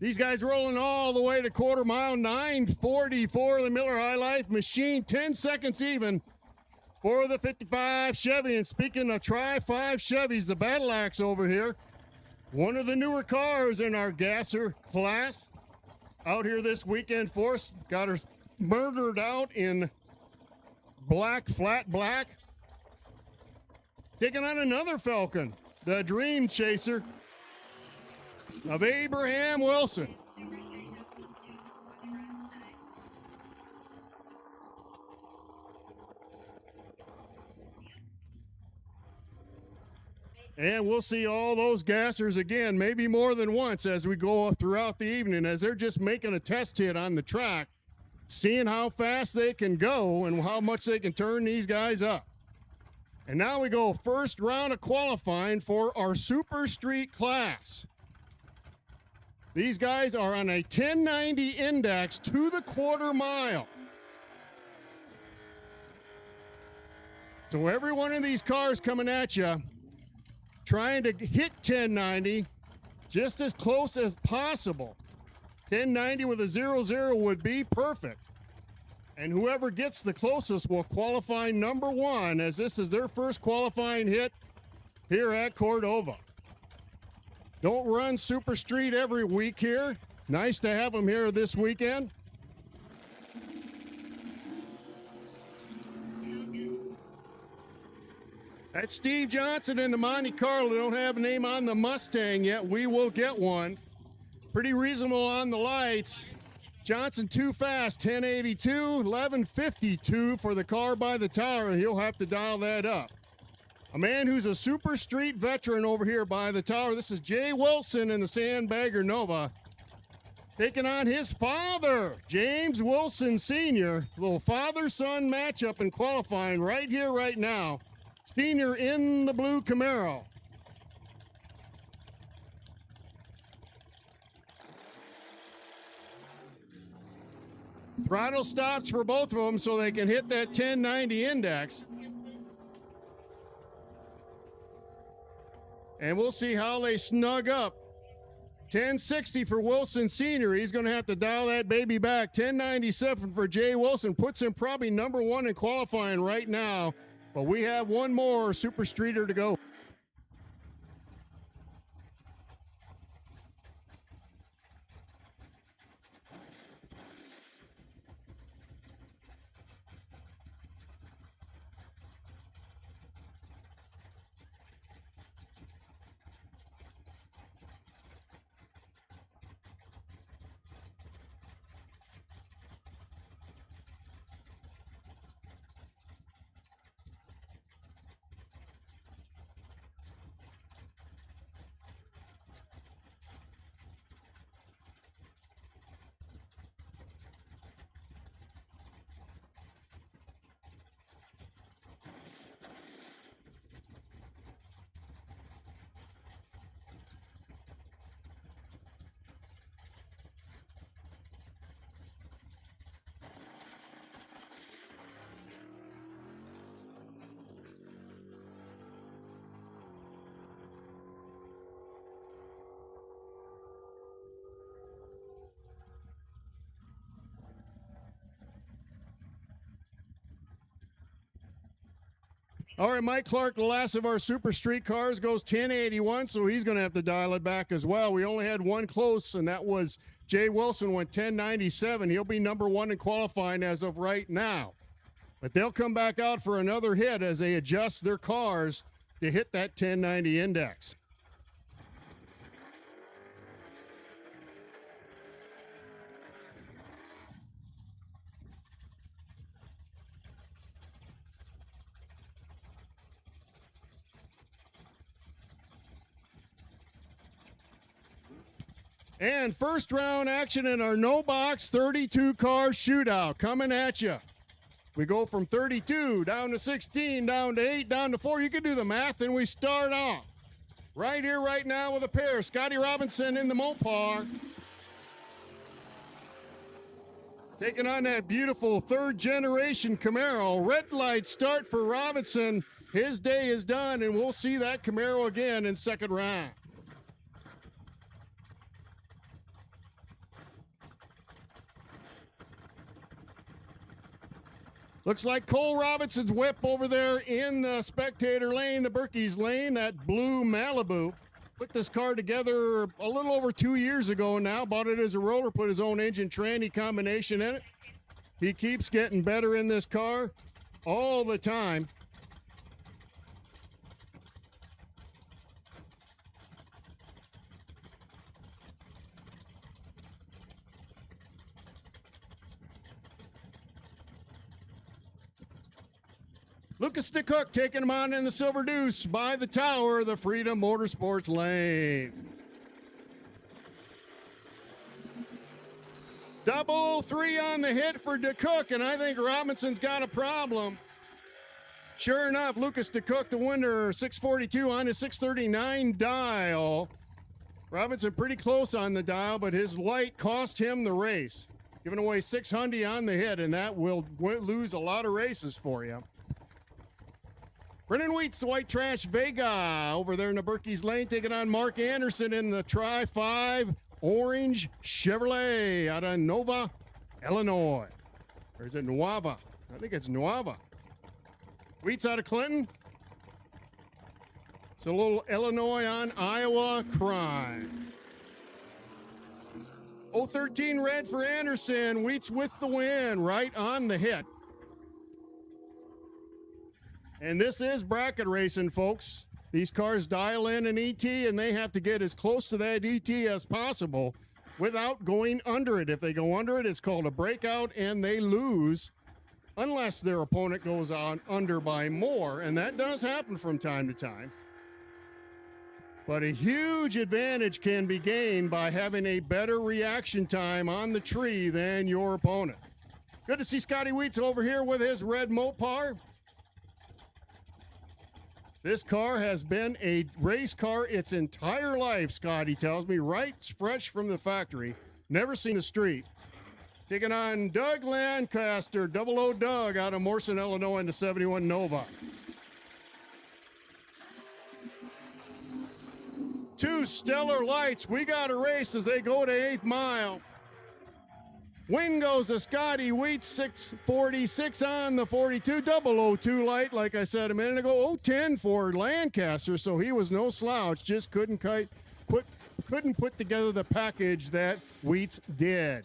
These guys rolling all the way to quarter mile, 9:44, the Miller High Life machine, 10 seconds even for the 55 Chevy. And speaking of Tri-5 Chevys, the Battle Axe over here, one of the newer cars in our Gasser class, out here this weekend for us. Got her murdered out in black, flat black. Taking on another Falcon, the Dream Chaser of Abraham Wilson. And we'll see all those gassers again, maybe more than once as we go throughout the evening, as they're just making a test hit on the track, seeing how fast they can go and how much they can turn these guys up. And now we go first round of qualifying for our Super Street class. These guys are on a 1090 index to the quarter mile. So every one of these cars coming at you, trying to hit 1090 just as close as possible. 1090 with a 0-0 would be perfect. And whoever gets the closest will qualify number one, as this is their first qualifying hit here at Cordova. Don't run Super Street every week here. Nice to have them here this weekend. That's Steve Johnson in the Monte Carlo. Don't have a name on the Mustang yet. We will get one. Pretty reasonable on the lights. Johnson too fast, 1082, 1152 for the car by the tower. He'll have to dial that up. A man who's a Super Street veteran over here by the tower. This is Jay Wilson in the Sandbagger Nova. Taking on his father, James Wilson Sr. A little father-son matchup in qualifying right here, right now. Senior in the blue Camaro. Throttle stops for both of them so they can hit that 1090 index. And we'll see how they snug up. 1060 for Wilson Sr. He's going to have to dial that baby back. 1097 for Jay Wilson. Puts him probably number one in qualifying right now. But we have one more Super Streeter to go. All right, Mike Clark, the last of our Super Street cars, goes 1081, so he's going to have to dial it back as well. We only had one close, and that was Jay Wilson, went 1097. He'll be number one in qualifying as of right now. But they'll come back out for another hit as they adjust their cars to hit that 1090 index. And first round action in our no box 32 car shootout coming at you. We go from 32 down to 16, down to 8, down to 4. You can do the math, and we start off right here, right now with a pair. Scotty Robinson in the Mopar. Taking on that beautiful third generation Camaro. Red light start for Robinson. His day is done, and we'll see that Camaro again in second round. Looks like Cole Robinson's whip over there in the spectator lane, the Berkey's lane, that blue Malibu. Put this car together a little over 2 years ago now. Bought it as a roller, put his own engine tranny combination in it. He keeps getting better in this car all the time. Lucas DeCook taking him on in the Silver Deuce by the tower, the Freedom Motorsports lane. 003 on the hit for DeCook, and I think Robinson's got a problem. Sure enough, Lucas DeCook, the winner, 642 on his 639 dial. Robinson pretty close on the dial, but his light cost him the race. Giving away 600 on the hit, and that will lose a lot of races for you. Brennan Wheats, the White Trash Vega, over there in the Berkey's lane, taking on Mark Anderson in the Tri-5 Orange Chevrolet out of Nova, Illinois. Or is it Nuava? I think it's Nuava. Wheats out of Clinton. It's a little Illinois on Iowa crime. 013 red for Anderson. Wheats with the win, right on the hit. And this is bracket racing, folks. These cars dial in an ET, and they have to get as close to that ET as possible without going under it. If they go under it, it's called a breakout, and they lose unless their opponent goes on under by more, and that does happen from time to time. But a huge advantage can be gained by having a better reaction time on the tree than your opponent. Good to see Scotty Wheats over here with his red Mopar. This car has been a race car its entire life, Scotty tells me, right fresh from the factory. Never seen a street. Taking on Doug Lancaster, 00 Doug out of Morrison, Illinois in the 71 Nova. Two stellar lights. We got a race as they go to 8th mile. Win goes to Scotty Wheats, 646 on the 42, 002 light, like I said a minute ago. 010 for Lancaster, so he was no slouch, just couldn't put together the package that Wheats did.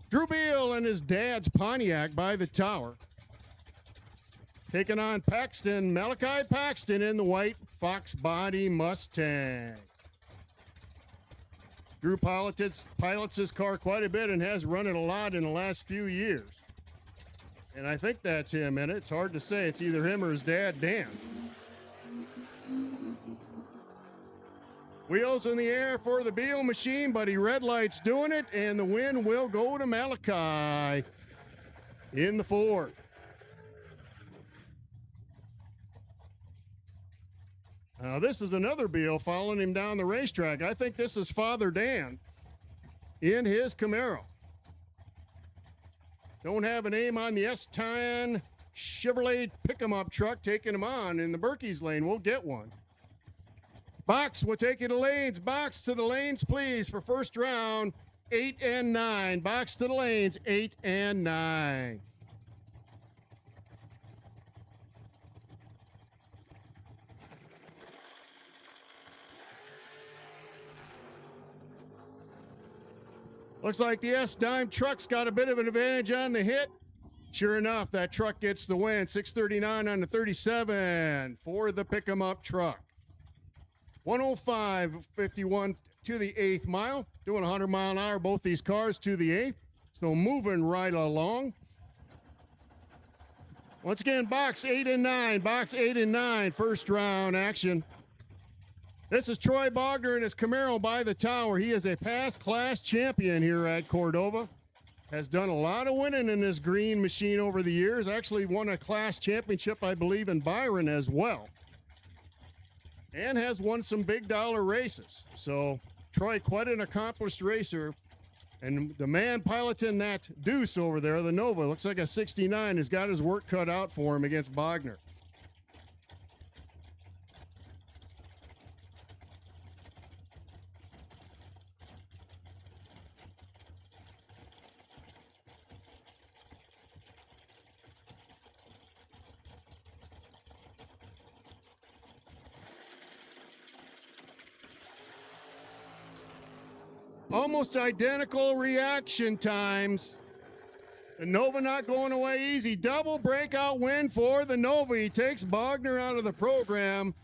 Drew Beal and his dad's Pontiac by the tower. Taking on Paxton, Malachi Paxton in the white Fox Body Mustang. Drew pilots his car quite a bit and has run it a lot in the last few years. And I think that's him in it. It's hard to say. It's either him or his dad, Dan. Wheels in the air for the Beal machine, but he red lights doing it, and the win will go to Malachi in the 4. Now, this is another Beal following him down the racetrack. I think this is Father Dan in his Camaro. Don't have a name on the S-Time Chevrolet pick-em-up truck taking him on in the Berkey's lane. We'll get one. Box will take you to lanes. Box to the lanes, please, for first round. 8 and 9. Box to the lanes, 8 and 9. Looks like the S-Dime truck's got a bit of an advantage on the hit. Sure enough, that truck gets the win. 639 on the 37 for the pick-em-up truck. 105.51 to the 8th mile. Doing 100 mile an hour, both these cars to the 8th. So moving right along. Once again, box 8 and 9. Box 8 and 9, first round action. This is Troy Bogner and his Camaro by the tower. He is a past class champion here at Cordova. Has done a lot of winning in this green machine over the years. Actually won a class championship, I believe, in Byron as well. And has won some big dollar races. So Troy, quite an accomplished racer. And the man piloting that Deuce over there, the Nova, looks like a 69, has got his work cut out for him against Bogner. Almost identical reaction times. The Nova not going away easy. Double breakout win for the Nova. He takes Bogner out of the program.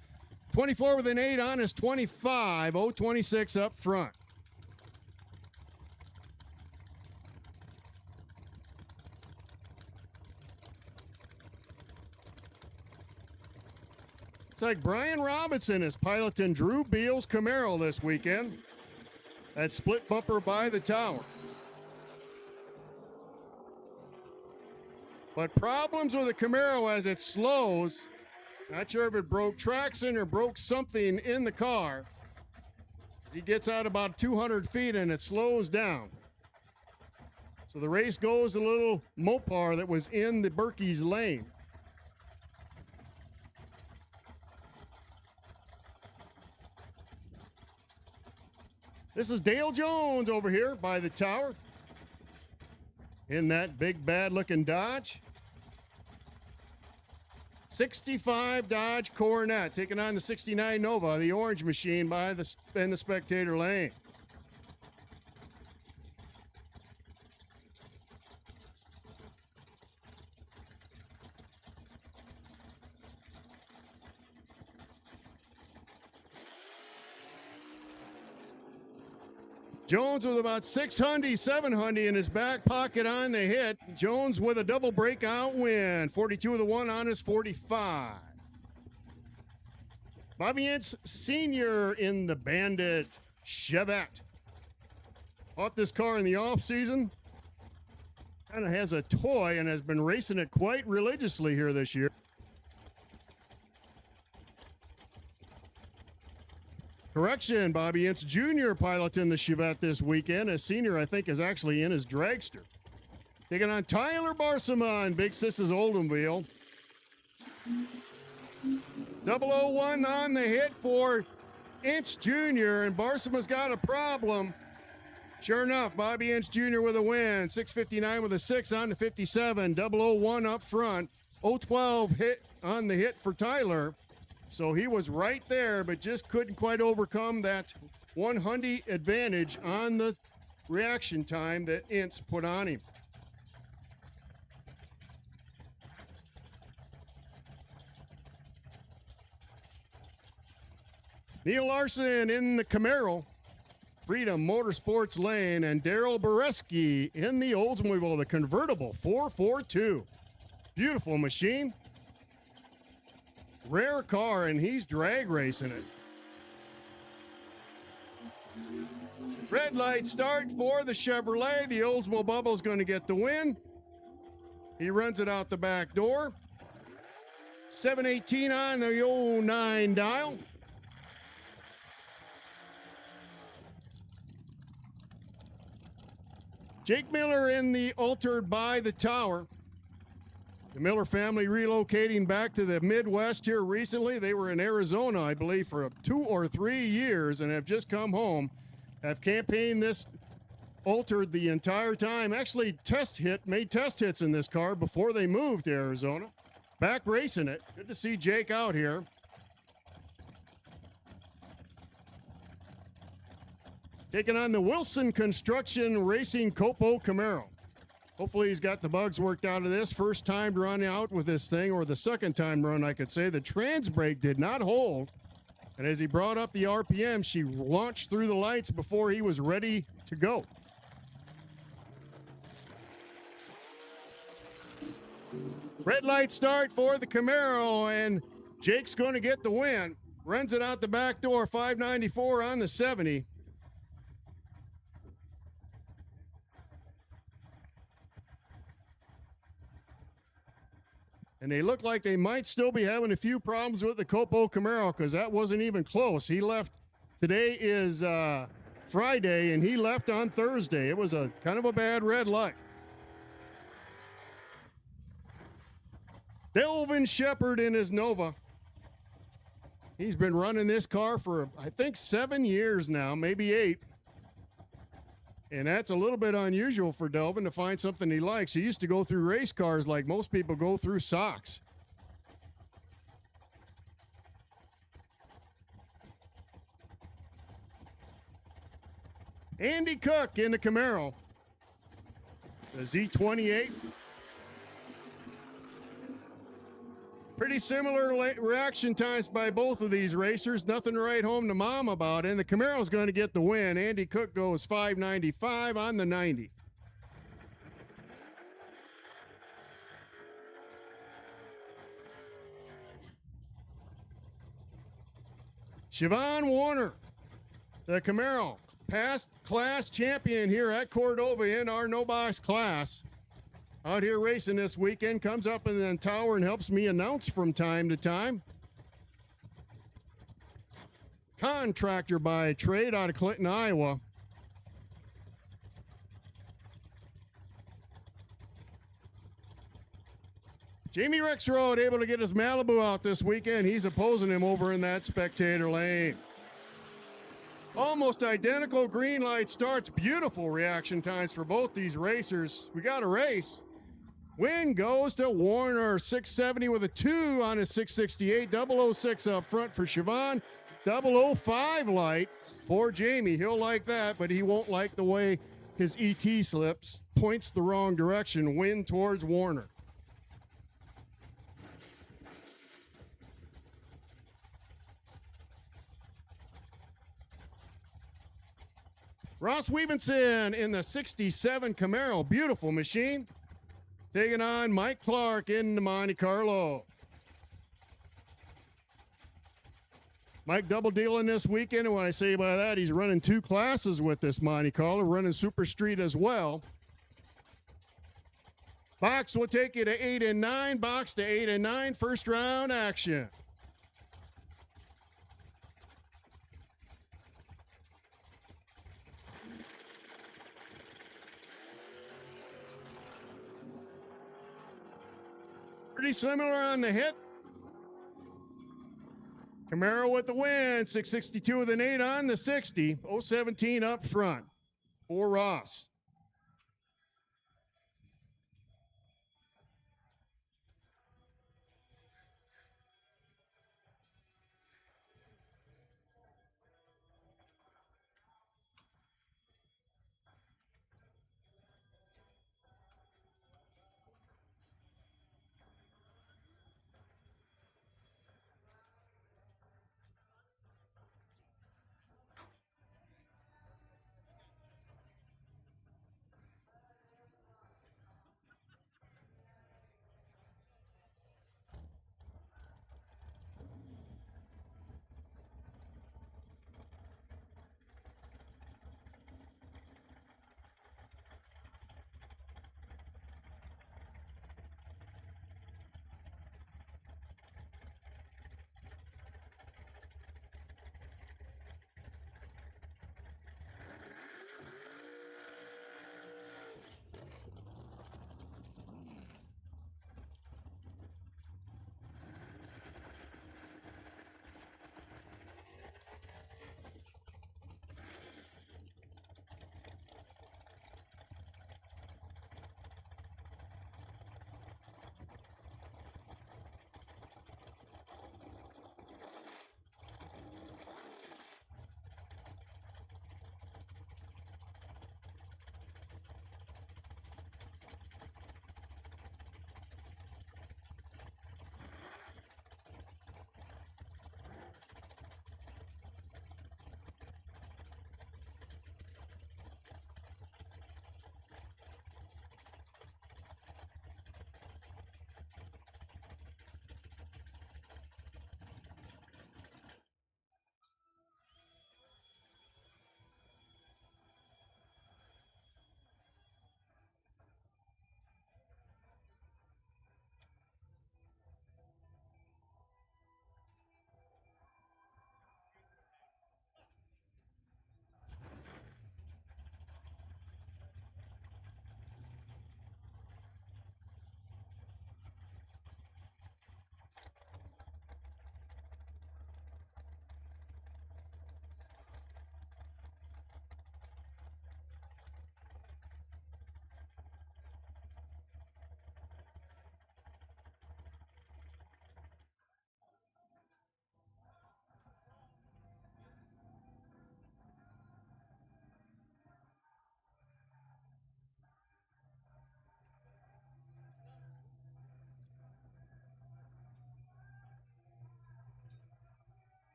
24 with an 8 on his 25. 026 up front. It's like Brian Robinson is piloting Drew Beal's Camaro this weekend. That split bumper by the tower. But problems with the Camaro as it slows. Not sure if it broke traction or broke something in the car. As he gets out about 200 feet and it slows down. So the race goes a little Mopar that was in the Berkey's lane. This is Dale Jones over here by the tower in that big bad looking Dodge. 65 Dodge Coronet taking on the 69 Nova, the orange machine by the in the spectator lane. Jones with about 600, 700 in his back pocket on the hit. Jones with a double breakout win. 42 with a 1 on his 45. Bobby Ince Sr. in the Bandit Chevette. Bought this car in the offseason. Kind of has a toy and has been racing it quite religiously here this year. Correction, Bobby Ince Jr. piloting the Chevette this weekend. As senior, I think, is actually in his dragster. Taking on Tyler Barsama, Big Sis's Oldsmobile. 001 on the hit for Ince Jr., and Barsama's got a problem. Sure enough, Bobby Ince Jr. with a win. 659 with a 6 on the 57. 001 up front. 012 hit on the hit for Tyler. So he was right there, but just couldn't quite overcome that 100 advantage on the reaction time that Ince put on him. Neil Larson in the Camaro, Freedom Motorsports lane, and Daryl Bareski in the Oldsmobile, the convertible 442. Beautiful machine. Rare car, and he's drag racing it. Red light start for the Chevrolet. The Oldsmobile Bubble's going to get the win. He runs it out the back door. 718 on the 09 dial. Jake Miller in the Altered by the Tower. The Miller family relocating back to the Midwest here recently. They were in Arizona, I believe, for 2 or 3 years and have just come home. Have campaigned this altered the entire time. Actually, made test hits in this car before they moved to Arizona. Back racing it. Good to see Jake out here. Taking on the Wilson Construction Racing Copo Camaro. Hopefully he's got the bugs worked out of this. First time run out with this thing, or the second time run, I could say. The trans brake did not hold. And as he brought up the RPM, she launched through the lights before he was ready to go. Red light start for the Camaro, and Jake's going to get the win. Runs it out the back door, 594 on the 70. And they look like they might still be having a few problems with the Copo Camaro, because that wasn't even close. He left, today is Friday, and he left on Thursday. It was a kind of a bad red light. Delvin Shepard in his Nova. He's been running this car for, I think, 7 years now, maybe 8. And that's a little bit unusual for Delvin to find something he likes. He used to go through race cars like most people go through socks. Andy Cook in the Camaro. The Z28. Pretty similar reaction times by both of these racers. Nothing to write home to mom about. And the Camaro's going to get the win. Andy Cook goes 595 on the 90. Siobhan Warner, the Camaro, past class champion here at Cordova in our no-box class. Out here racing this weekend, comes up in the tower and helps me announce from time to time. Contractor by trade out of Clinton, Iowa. Jamie Rexroad able to get his Malibu out this weekend. He's opposing him over in that spectator lane. Almost identical green light starts. Beautiful reaction times for both these racers. We got a race. Win goes to Warner, 670 with a 2 on his 668. 006 up front for Siobhan. 005 light for Jamie. He'll like that, but he won't like the way his ET slips. Points the wrong direction. Win towards Warner. Ross Weavenson in the 67 Camaro. Beautiful machine. Taking on Mike Clark in the Monte Carlo. Mike double dealing this weekend, and when I say by that, he's running 2 classes with this Monte Carlo, running Super Street as well. Box will take you to 8 and 9. Box to 8 and 9. First round action. Pretty similar on the hit. Camaro with the win. 662 with an 8 on the 60. 017 up front for Ross.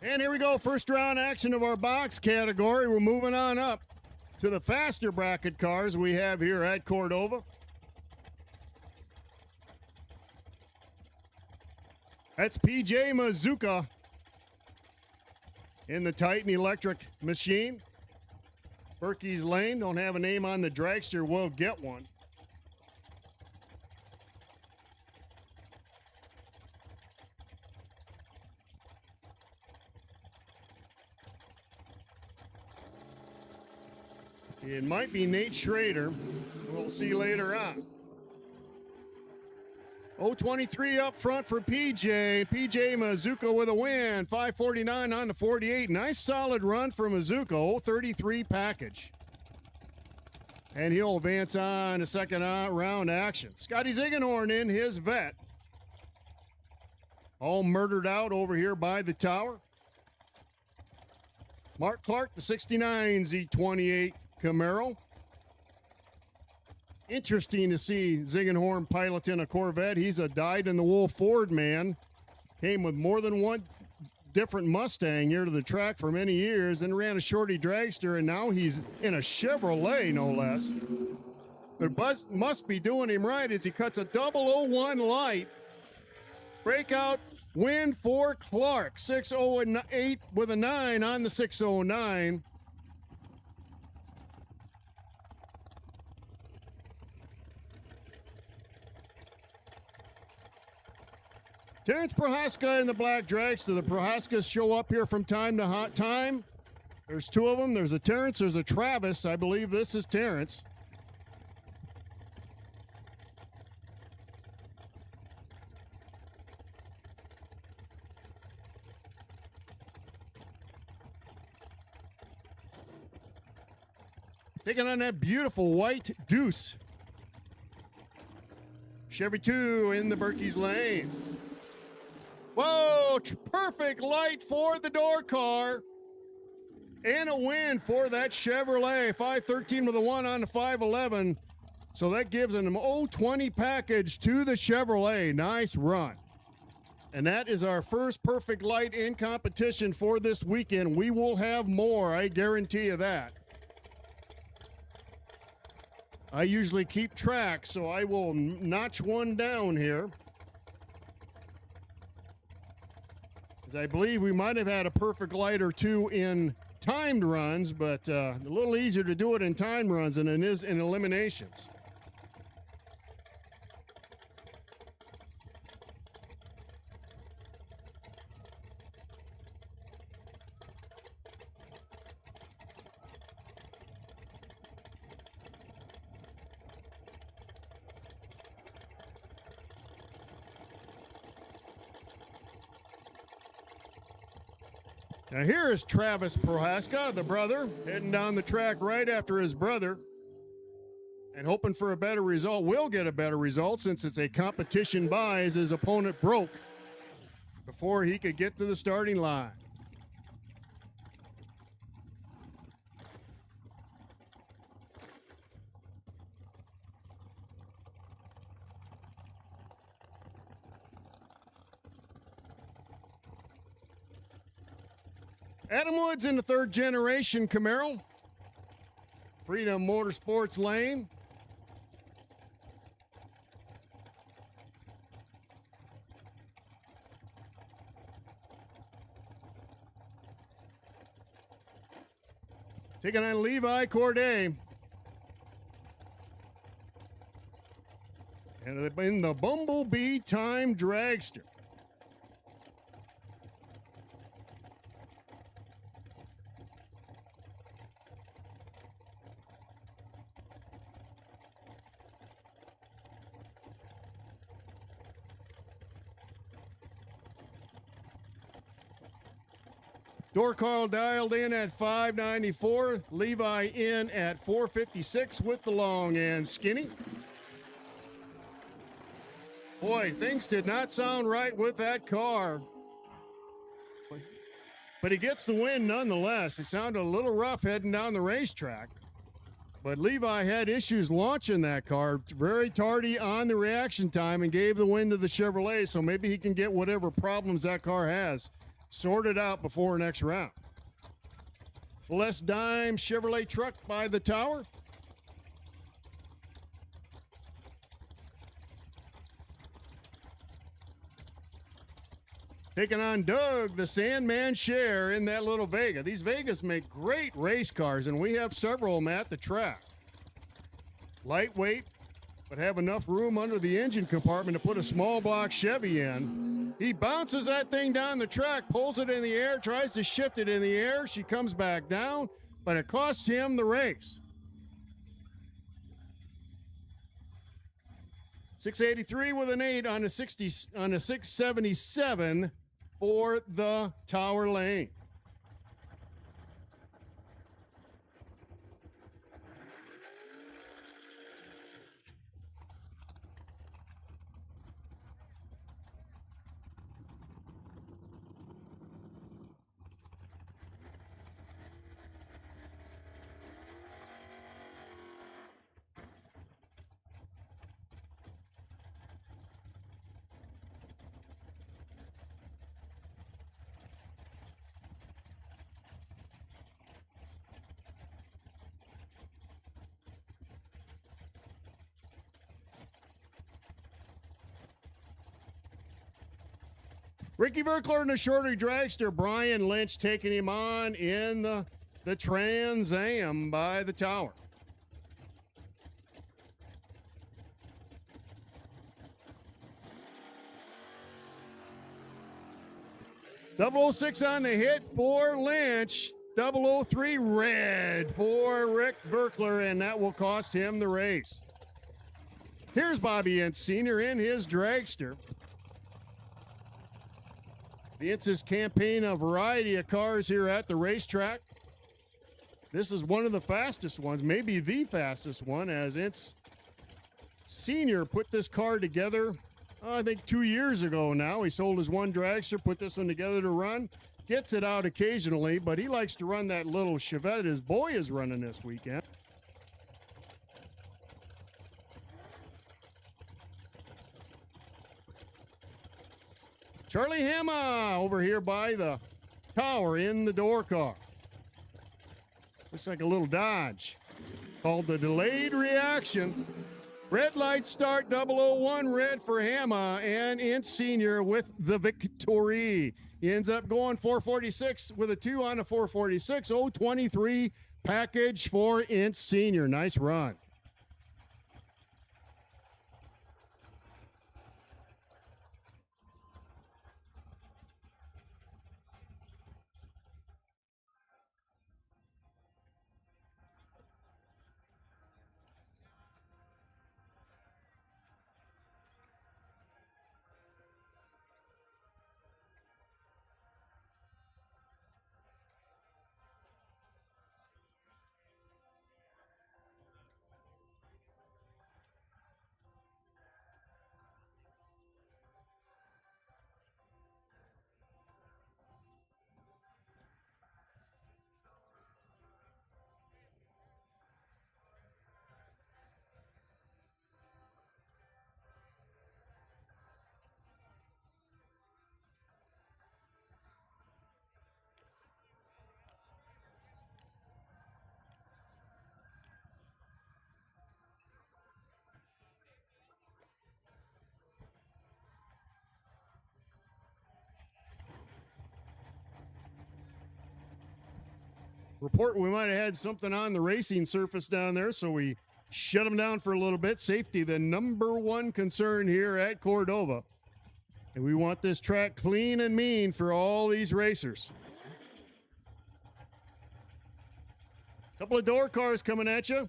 And here we go, first round action of our box category. We're moving on up to the faster bracket cars we have here at Cordova. That's PJ Mazuka in the Titan Electric Machine. Berkey's Lane, don't have a name on the dragster, we'll get one. It might be Nate Schrader. We'll see later on. 023 up front for PJ. PJ Mazuka with a win. 549 on the 48. Nice solid run for Mazuka. 033 package. And he'll advance on to second round action. Scotty Ziegenhorn in his vet. All murdered out over here by the tower. Mark Clark, the 69 Z28 Camaro. Interesting to see Ziegenhorn piloting a Corvette. He's a dyed-in-the-wool Ford man. Came with more than one different Mustang here to the track for many years, then ran a shorty dragster, and now he's in a Chevrolet, no less. But Buzz must be doing him right as he cuts a 001 light. Breakout win for Clark. 608 with a 9 on the 609. Terrence Prohaska in the black dragster. The Prohaskas show up here from time to time. There's two of them. There's a Terrence, there's a Travis. I believe this is Terrence. Taking on that beautiful white Deuce. Chevy 2 in the Berkey's Lane. Whoa, perfect light for the door car. And a win for that Chevrolet. 513 with a 1 on the 511. So that gives an 020 package to the Chevrolet. Nice run. And that is our first perfect light in competition for this weekend. We will have more, I guarantee you that. I usually keep track, so I will notch one down here. As I believe we might have had a perfect light or two in timed runs, but a little easier to do it in timed runs than it is in eliminations. Now here is Travis Prohaska, the brother, heading down the track right after his brother and hoping for a better result. Will get a better result since it's a competition buy as his opponent broke before he could get to the starting line. Adam Woods in the third generation Camaro. Freedom Motorsports Lane. Taking on Levi Corday. And in the Bumblebee Time Dragster. Door Carl dialed in at 594. Levi in at 456 with the long and skinny. Boy, things did not sound right with that car. But he gets the win nonetheless. It sounded a little rough heading down the racetrack. But Levi had issues launching that car. Very tardy on the reaction time and gave the win to the Chevrolet. So maybe he can get whatever problems that car has sorted out before next round. Les Dime Chevrolet truck by the tower. Taking on Doug, the Sandman Share in that little Vega. These Vegas make great race cars, and we have several of them at the track. Lightweight, but have enough room under the engine compartment to put a small block Chevy in. He bounces that thing down the track, pulls it in the air, tries to shift it in the air. She comes back down, but it costs him the race. 683 with an 8 on a 677 for the Tower Lane. Ricky Verkler in the shorter dragster. Brian Lynch taking him on in the Trans Am by the tower. .006 on the hit for Lynch. 003 red for Rick Verkler, and that will cost him the race. Here's Bobby Ince Sr. in his dragster. The Ince's campaign a variety of cars here at the racetrack. This is one of the fastest ones, maybe the fastest one, as Ince Sr. put this car together, I think 2 years ago now. He sold his one dragster, put this one together to run. Gets it out occasionally, but he likes to run that little Chevette his boy is running this weekend. Charlie Hama over here by the tower in the door car. Looks like a little Dodge called the delayed reaction. Red light start, 001 red for Hama, and Ince Sr. with the victory. He ends up going 446 with a 2 on a 446. 023 package for Ince Sr. Nice run. Report we might have had something on the racing surface down there, so we shut them down for a little bit. Safety, the number one concern here at Cordova. And we want this track clean and mean for all these racers. Couple of door cars coming at you.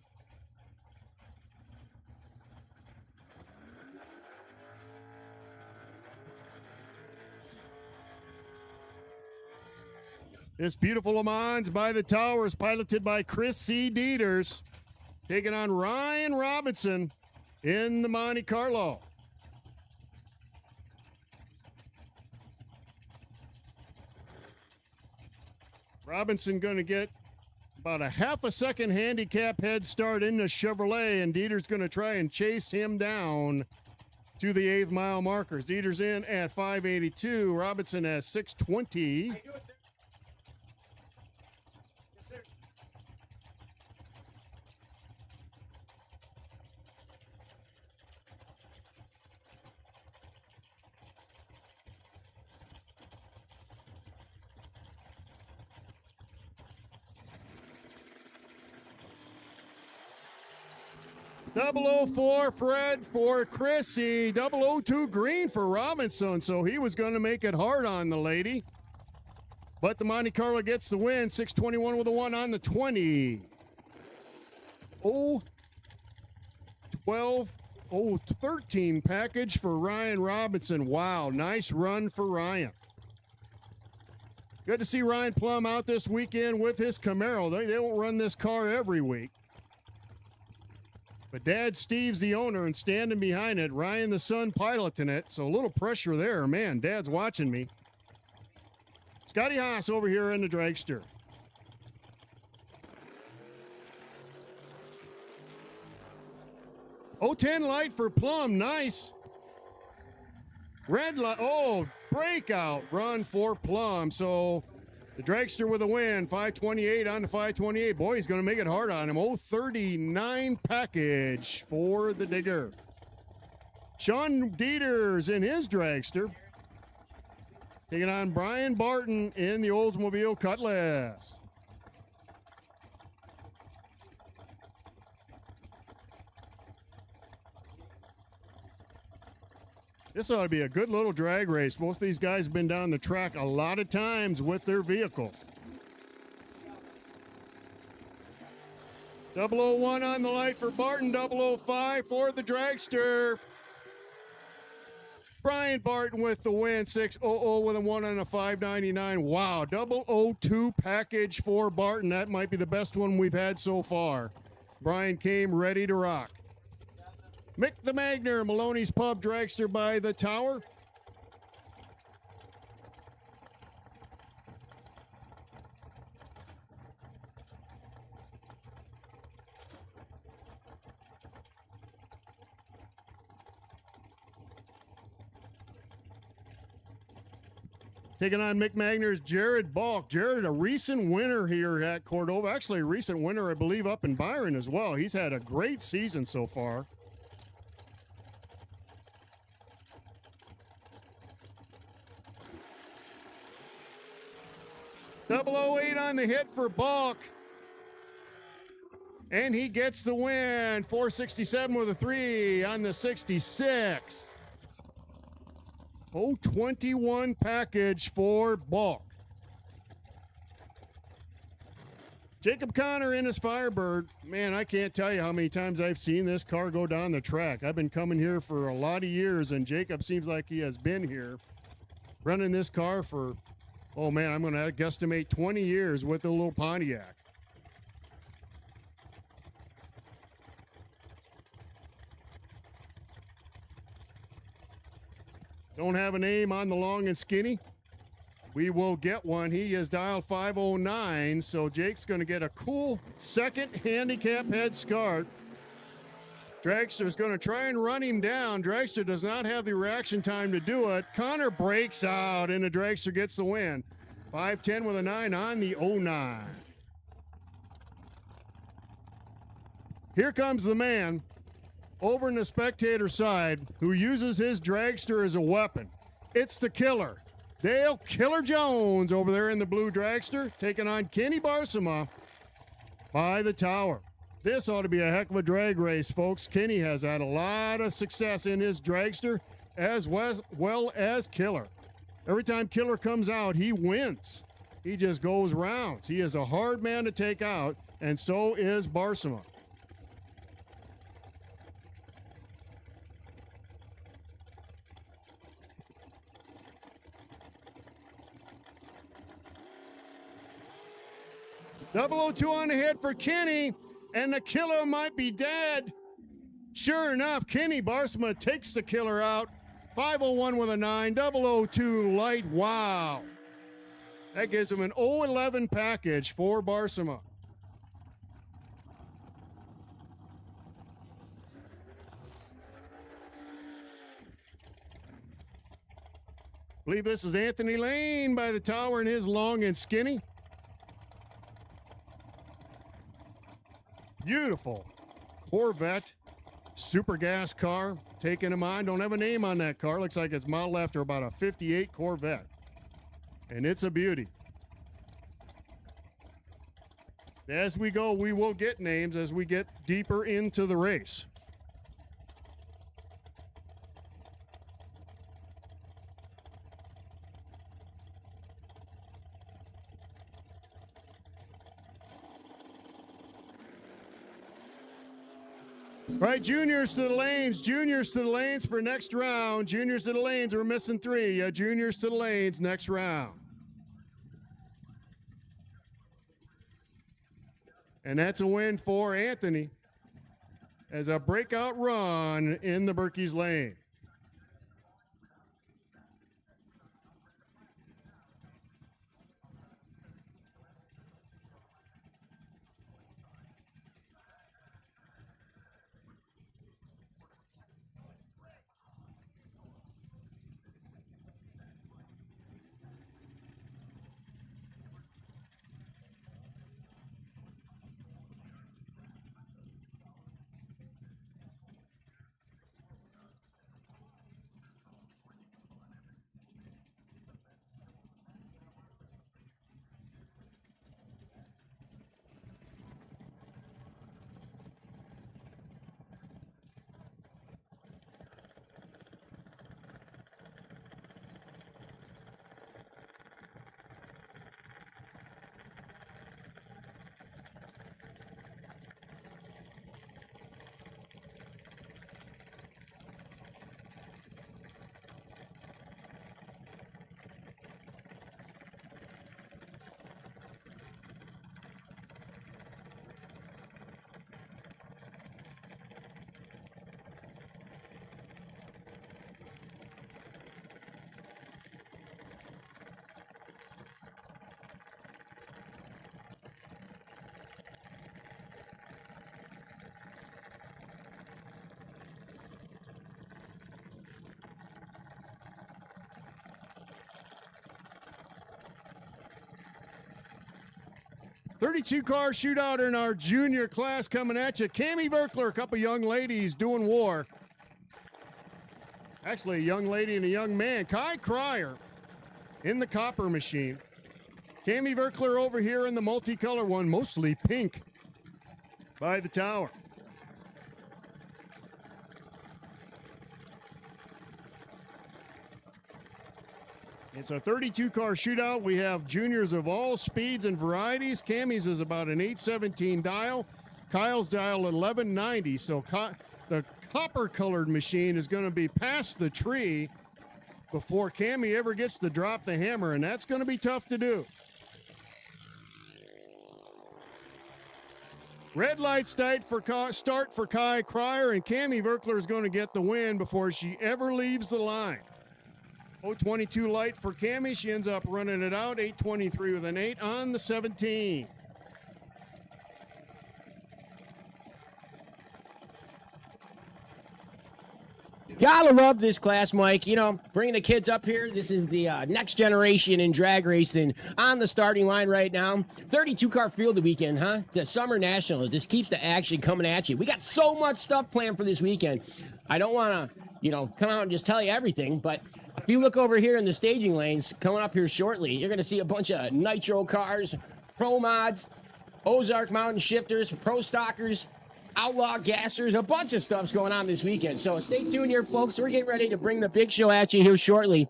This beautiful Le Mans by the tower is piloted by Chris C. Dieters, taking on Ryan Robinson in the Monte Carlo. Robinson going to get about a half a second handicap head start in the Chevrolet, and Dieter's going to try and chase him down to the 8th mile markers. Dieter's in at 582. Robinson at 620. .004 Fred for Chrissy. 002 green for Robinson. So he was going to make it hard on the lady. But the Monte Carlo gets the win. 621 with a 1 on the 20. 13 package for Ryan Robinson. Wow, nice run for Ryan. Good to see Ryan Plum out this weekend with his Camaro. They don't run this car every week. But Dad Steve's the owner and standing behind it. Ryan the son piloting it. So a little pressure there. Man, Dad's watching me. Scotty Haas over here in the dragster. Oh, 10 light for Plum. Nice. Red light. Oh, breakout run for Plum. So the dragster with a win. 528 on the 528. Boy, he's going to make it hard on him. 039 package for the digger. Sean Dieter's in his dragster. Taking on Brian Barton in the Oldsmobile Cutlass. This ought to be a good little drag race. Most of these guys have been down the track a lot of times with their vehicles. 001 on the light for Barton. 005 for the dragster. Brian Barton with the win. 600 with a 1 on a 599. Wow, 002 package for Barton. That might be the best one we've had so far. Brian came ready to rock. Mick the Magner, Maloney's Pub dragster by the tower. Taking on Mick Magner's Jared Balk. Jared, a recent winner here at Cordova. Actually, a recent winner, I believe, up in Byron as well. He's had a great season so far. .008 on the hit for Balk. And he gets the win. 467 with a 3 on the 66. 021 package for Balk. Jacob Connor in his Firebird. Man, I can't tell you how many times I've seen this car go down the track. I've been coming here for a lot of years, and Jacob seems like he has been here running this car for, oh man, I'm going to guesstimate 20 years with the little Pontiac. Don't have a name on the long and skinny. We will get one. He is dialed 509, so Jake's going to get a cool second handicap head start. Dragster's going to try and run him down. Dragster does not have the reaction time to do it. Connor breaks out, and the Dragster gets the win. 510 with a 9 on the 09. Here comes the man over in the spectator side who uses his dragster as a weapon. It's the killer, Dale Killer Jones, over there in the blue dragster, taking on Kenny Barsama by the tower. This ought to be a heck of a drag race, folks. Kenny has had a lot of success in his dragster, as well as Killer. Every time Killer comes out, he wins. He just goes rounds. He is a hard man to take out, and so is Barsama. .002 on the hit for Kenny, and the Killer might be dead. Sure enough, Kenny Barsama takes the Killer out. 501 with a 9, 002 light. Wow. That gives him an 011 package for Barsama. believe this is Anthony Lane by the tower and his long and skinny. Beautiful Corvette super gas car, taking him on. Don't have a name on that car. Looks like it's modeled after about a 58 Corvette. And it's a beauty. As we go, we will get names as we get deeper into the race. All right, juniors to the lanes. Juniors to the lanes for next round. Juniors to the lanes. We're missing 3. Juniors to the lanes next round. And that's a win for Anthony as a breakout run in the Berkey's lane. .32 car shootout in our junior class coming at you. Cami Verkler, a couple young ladies doing war. Actually, a young lady and a young man. Kai Cryer in the copper machine. Cami Verkler over here in the multicolor one, mostly pink by the tower. It's a 32 car shootout. We have juniors of all speeds and varieties. Cammy's is about an 817 dial. Kyle's dial 1190. So the copper colored machine is going to be past the tree before Cammy ever gets to drop the hammer, and that's going to be tough to do. Red light start for Kai Cryer, and Cammy Verkler is going to get the win before she ever leaves the line. 022 light for Cammy. She ends up running it out. 823 with an 8 on the 17. Gotta love this class, Mike. You know, bringing the kids up here. This is the next generation in drag racing on the starting line right now. 32 car field the weekend, huh? The Summer National just keeps the action coming at you. We got so much stuff planned for this weekend. I don't want to, come out and just tell you everything, but if you look over here in the staging lanes coming up here shortly, you're going to see a bunch of nitro cars, pro mods, Ozark mountain shifters, pro stockers, outlaw gassers, a bunch of stuff's going on this weekend. So stay tuned here, folks. We're getting ready to bring the big show at you here shortly.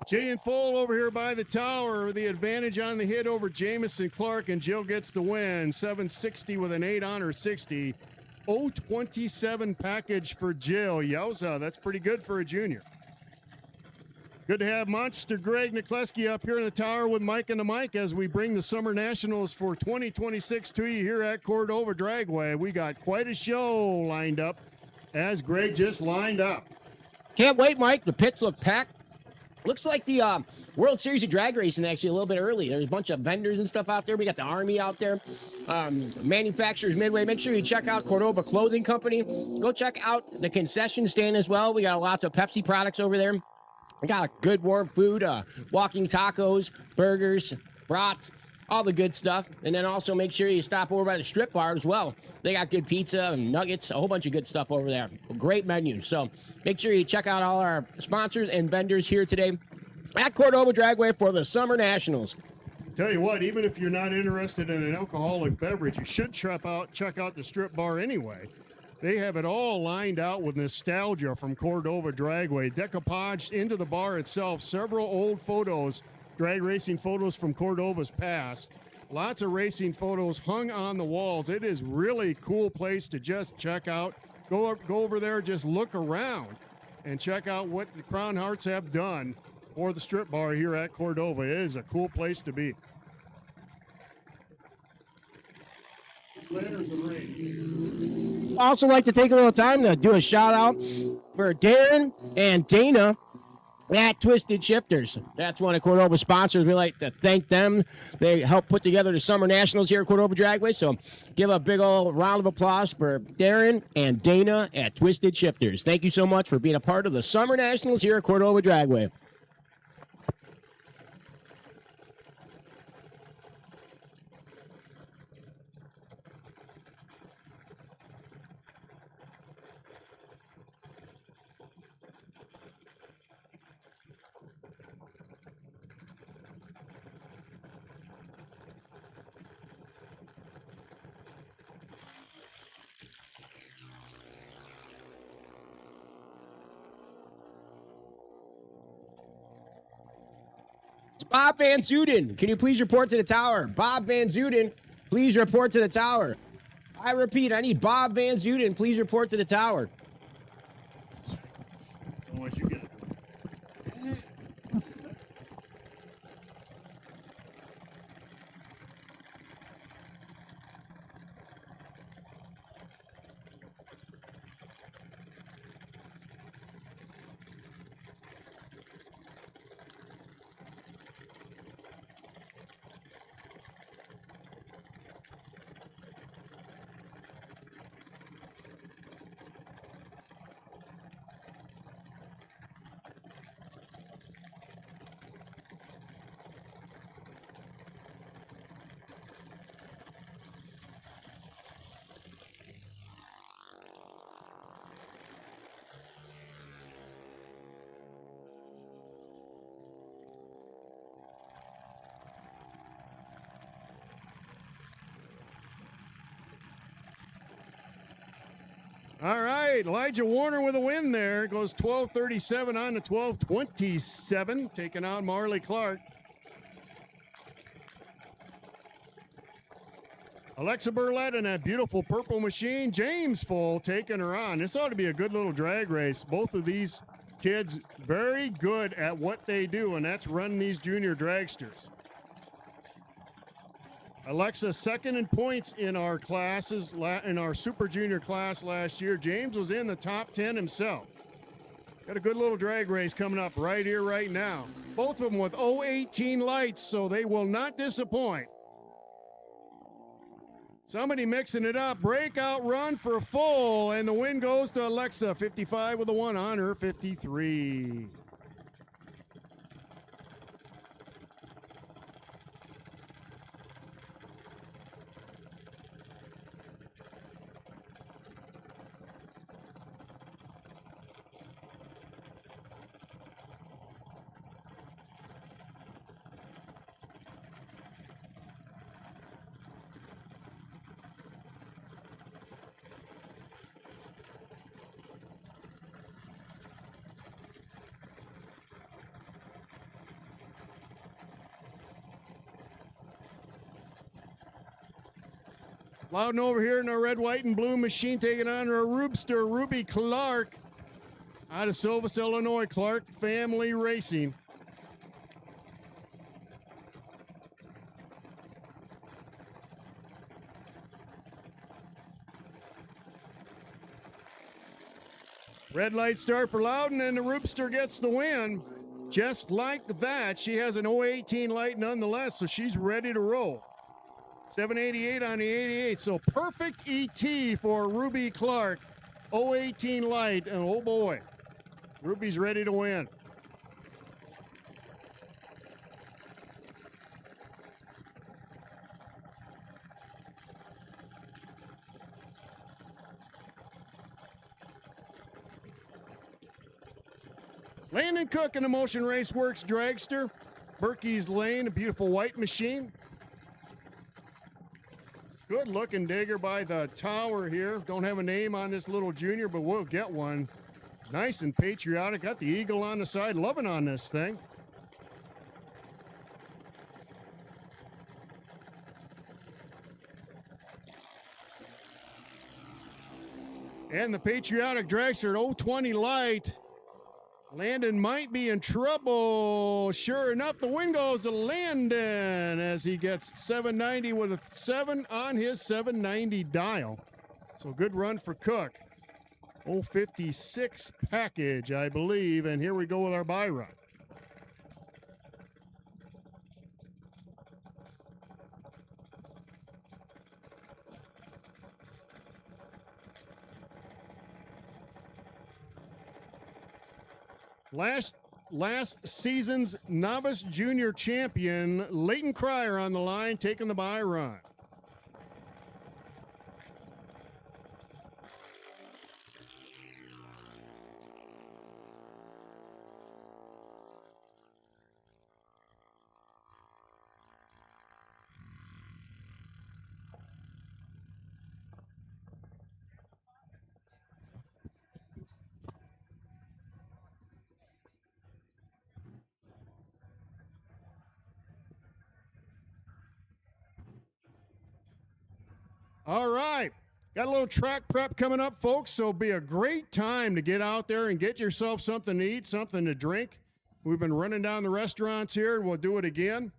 Jay and Full over here by the tower. The advantage on the hit over Jamison Clark, and Jill gets the win. 760 with an 8 on her 60. 027 package for Jill. Yowza, that's pretty good for a junior. Good to have Monster Greg Nikleski up here in the tower with Mike and the Mike as we bring the Summer Nationals for 2026 to you here at Cordova Dragway. We got quite a show lined up as Greg just lined up. Can't wait, Mike. The pits look packed. Looks like the World Series of Drag Racing actually a little bit early. There's a bunch of vendors and stuff out there. We got the Army out there, Manufacturers Midway. Make sure you check out Cordova Clothing Company. Go check out the concession stand as well. We got lots of Pepsi products over there. We got good warm food, walking tacos, burgers, brats, all the good stuff. And then also make sure you stop over by the strip bar as well. They got good pizza and nuggets, a whole bunch of good stuff over there. A great menu. So make sure you check out all our sponsors and vendors here today at Cordova Dragway for the Summer Nationals. Tell you what, even if you're not interested in an alcoholic beverage, you should check out the strip bar anyway. They have it all lined out with nostalgia from Cordova Dragway. Decoupaged into the bar itself, several old photos, drag racing photos from Cordova's past. Lots of racing photos hung on the walls. It is really cool place to just check out. Go over there, just look around and check out what the Crown Hearts have done for the strip bar here at Cordova. It is a cool place to be. Also like to take a little time to do a shout out for Darren and Dana at Twisted Shifters. That's one of Cordova's sponsors. We like to thank them. They helped put together the Summer Nationals here at Cordova Dragway. So give a big old round of applause for Darren and Dana at Twisted Shifters. Thank you so much for being a part of the Summer Nationals here at Cordova Dragway. Bob Van Zuden, can you please report to the tower? Bob Van Zuden, please report to the tower. I repeat, I need Bob Van Zuden, please report to the tower. What you got? All right, Elijah Warner with a win there. Goes 12:37 on to 12:27, taking out Marley Clark. Alexa Burlett in that beautiful purple machine. James Full taking her on. This ought to be a good little drag race. Both of these kids very good at what they do, and that's run these junior dragsters. Alexa second in points in our classes, in our Super Junior class last year. James was in the top 10 himself. Got a good little drag race coming up right here, right now. Both of them with 018 lights, so they will not disappoint. Somebody mixing it up. Breakout run for Full, and the win goes to Alexa. 55 with a 1 on her 53. Loudon over here in our red, white, and blue machine, taking on our Rubster, Ruby Clark, out of Silvis, Illinois. Clark Family Racing. Red light start for Loudon, and the Rubster gets the win. Just like that, she has an 018 light nonetheless, so she's ready to roll. 788 on the 88, so perfect ET for Ruby Clark. 018 light, and oh boy, Ruby's ready to win. Landon Cook in the Motion Race Works dragster. Berkey's Lane, a beautiful white machine. Good looking digger by the tower here. Don't have a name on this little junior, but we'll get one. Nice and patriotic. Got the eagle on the side. Loving on this thing. And the patriotic dragster at 020 light. Landon might be in trouble. Sure enough, the win goes to Landon as he gets 790 with a 7 on his 790 dial. So good run for Cook. 056 package, I believe. And here we go with our buy run. Last season's novice junior champion, Leighton Cryer on the line, taking the buy run. All right. Got a little track prep coming up, folks, so it'll be a great time to get out there and get yourself something to eat, something to drink. We've been running down the restaurants here, and we'll do it again.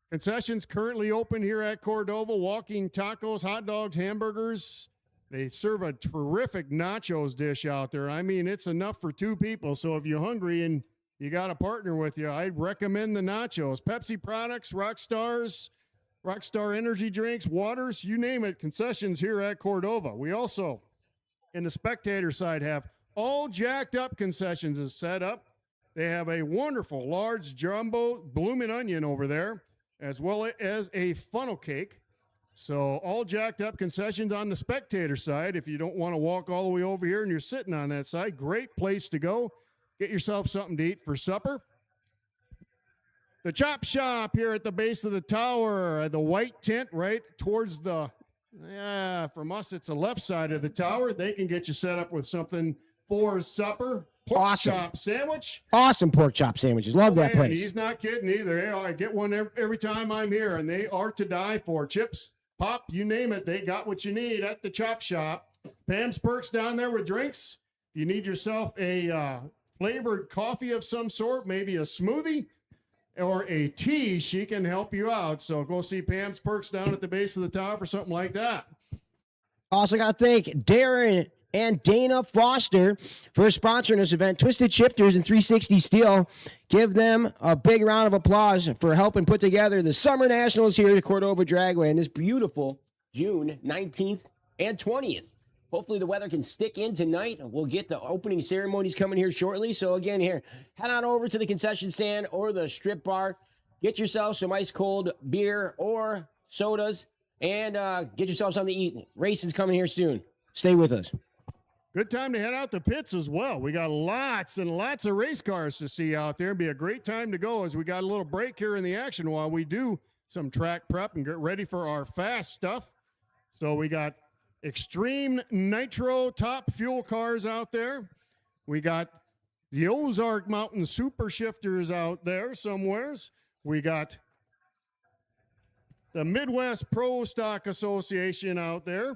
Concessions currently open here at Cordova, walking tacos, hot dogs, hamburgers. They serve a terrific nachos dish out there. I mean, it's enough for 2 people, so if you're hungry and you got a partner with you, I'd recommend the nachos. Pepsi products, Rockstar energy drinks, waters, you name it, concessions here at Cordova. We also, in the spectator side, have all jacked up concessions is set up. They have a wonderful large jumbo blooming onion over there, as well as a funnel cake. So all jacked up concessions on the spectator side. If you don't want to walk all the way over here and you're sitting on that side, great place to go. Get yourself something to eat for supper. The chop shop here at the base of the tower, the white tent right towards the, from us, it's the left side of the tower. They can get you set up with something for supper. Pork chop sandwich. Awesome pork chop sandwiches. Love that place. He's not kidding either. I get one every time I'm here, and they are to die for. Chips, pop, you name it. They got what you need at the chop shop. Pam's Perks down there with drinks. You need yourself a flavored coffee of some sort, maybe a smoothie or a tea, she can help you out. So go see Pam's Perks down at the base of the tower for something like that. Also got to thank Darren and Dana Foster for sponsoring this event. Twisted Shifters and 360 Steel. Give them a big round of applause for helping put together the Summer Nationals here at Cordova Dragway on this beautiful June 19th and 20th. Hopefully the weather can stick in tonight. We'll get the opening ceremonies coming here shortly. So again, here, head on over to the concession stand or the strip bar. Get yourself some ice cold beer or sodas and get yourself something to eat. Racing's coming here soon. Stay with us. Good time to head out to pits as well. We got lots and lots of race cars to see out there. It'd be a great time to go as we got a little break here in the action while we do some track prep and get ready for our fast stuff. So we got Extreme Nitro top fuel cars out there. We got the Ozark Mountain Super Shifters out there somewheres. We got the Midwest Pro Stock Association out there.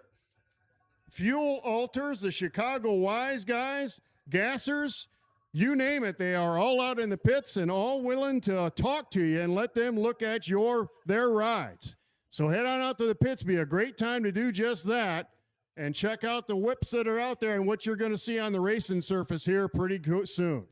Fuel Alters, the Chicago Wise Guys, Gassers, you name it. They are all out in the pits and all willing to talk to you and let them look at their rides. So head on out to the pits. Be a great time to do just that. And check out the whips that are out there and what you're going to see on the racing surface here pretty soon.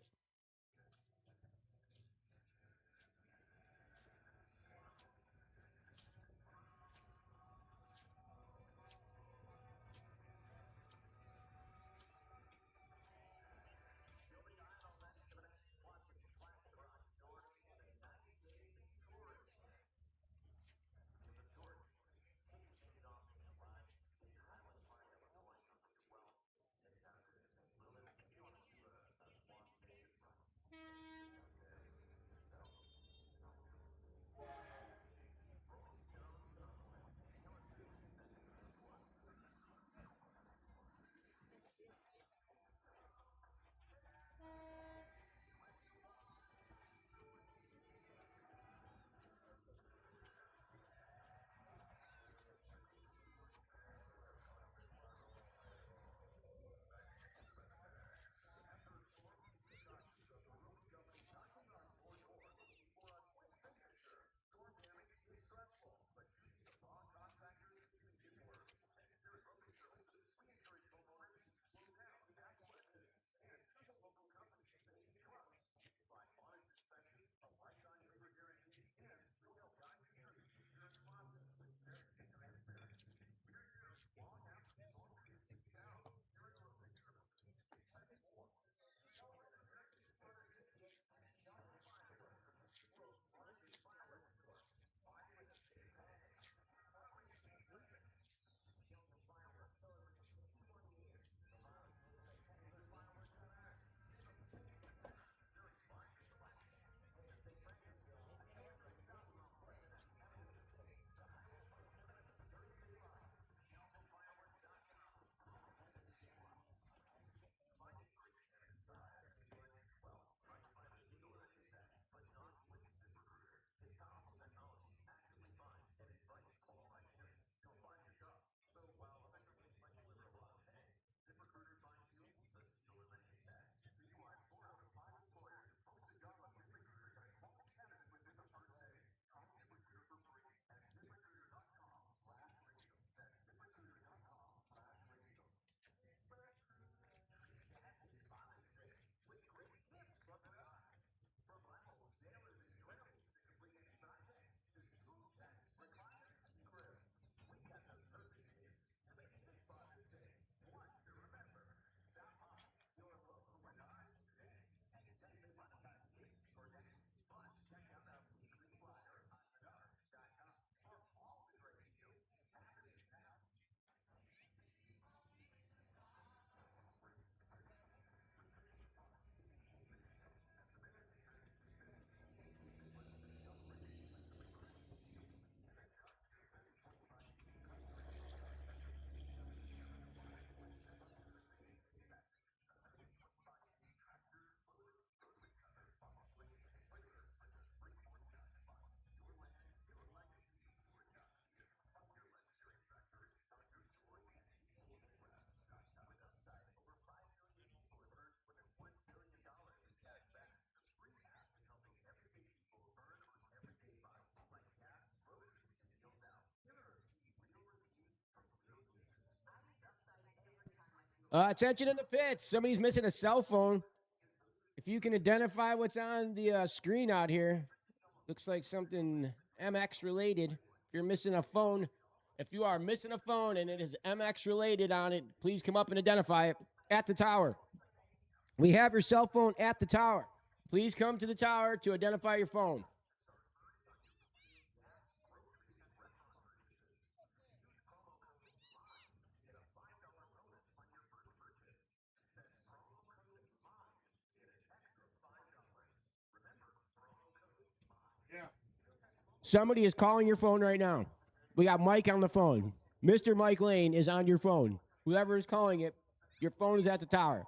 Attention in the pits. Somebody's missing a cell phone. If you can identify what's on the screen out here, looks like something MX related. If you're missing a phone, if you are missing a phone and it is MX related on it, please come up and identify it at the tower. We have your cell phone at the tower. Please come to the tower to identify your phone. Yeah. Somebody is calling your phone right now. We got Mike on the phone. Mr. Mike Lane is on your phone. Whoever is calling it, your phone is at the tower.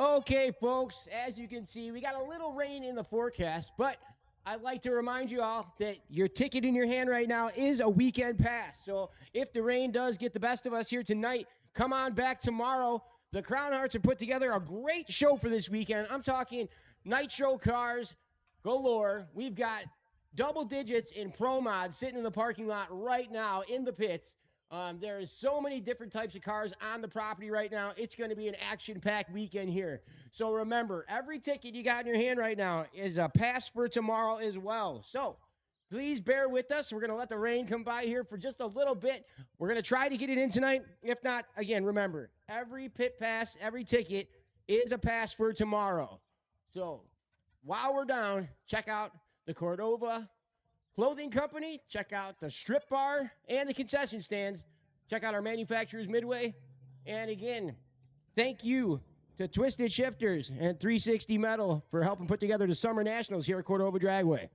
Okay, folks, as you can see, we got a little rain in the forecast, but I'd like to remind you all that your ticket in your hand right now is a weekend pass. So if the rain does get the best of us here tonight, come on back tomorrow. The Crown Hearts have put together a great show for this weekend. I'm talking nitro cars galore. We've got double digits in Pro Mod sitting in the parking lot right now in the pits. There is so many different types of cars on the property right now. It's going to be an action-packed weekend here. So remember, every ticket you got in your hand right now is a pass for tomorrow as well. So please bear with us. We're going to let the rain come by here for just a little bit. We're going to try to get it in tonight. If not, again, remember, every pit pass, every ticket is a pass for tomorrow. So while we're down, check out the Cordova Clothing Company, check out the strip bar and the concession stands. Check out our manufacturers Midway. And again, thank you to Twisted Shifters and 360 Metal for helping put together the Summer Nationals here at Cordova Dragway.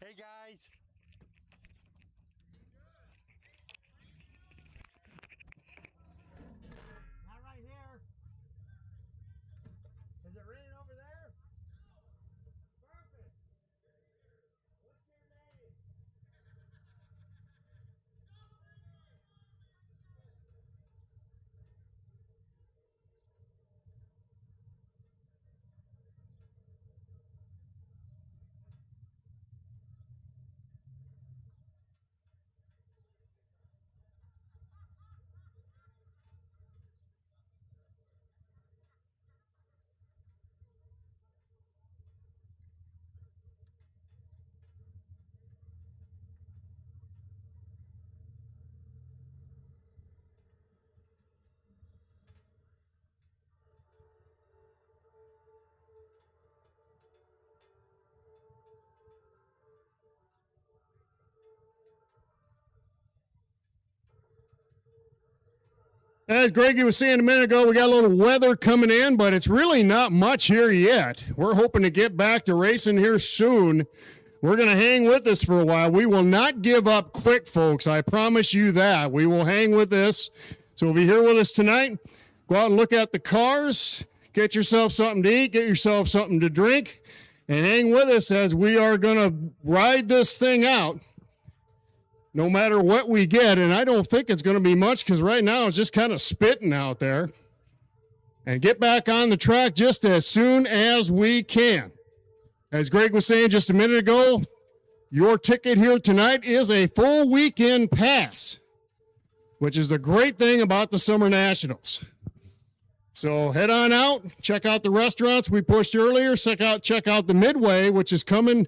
Hey guys. Not right here. Is it raining over there? Perfect. What's your name? As Greggy was saying a minute ago, we got a little weather coming in, but it's really not much here yet. We're hoping to get back to racing here soon. We're going to hang with this for a while. We will not give up quick, folks. I promise you that. We will hang with this. So if you're here with us tonight, go out and look at the cars, get yourself something to eat, get yourself something to drink, and hang with us as we are going to ride this thing out. No matter what we get, and I don't think it's going to be much because right now it's just kind of spitting out there. And get back on the track just as soon as we can. As Greg was saying just a minute ago, your ticket here tonight is a full weekend pass, which is the great thing about the Summer Nationals. So head on out, check out the restaurants we pushed earlier, check out the Midway, which is coming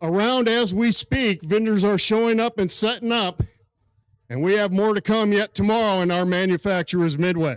around as we speak. Vendors are showing up and setting up, and we have more to come yet tomorrow in our manufacturers Midway.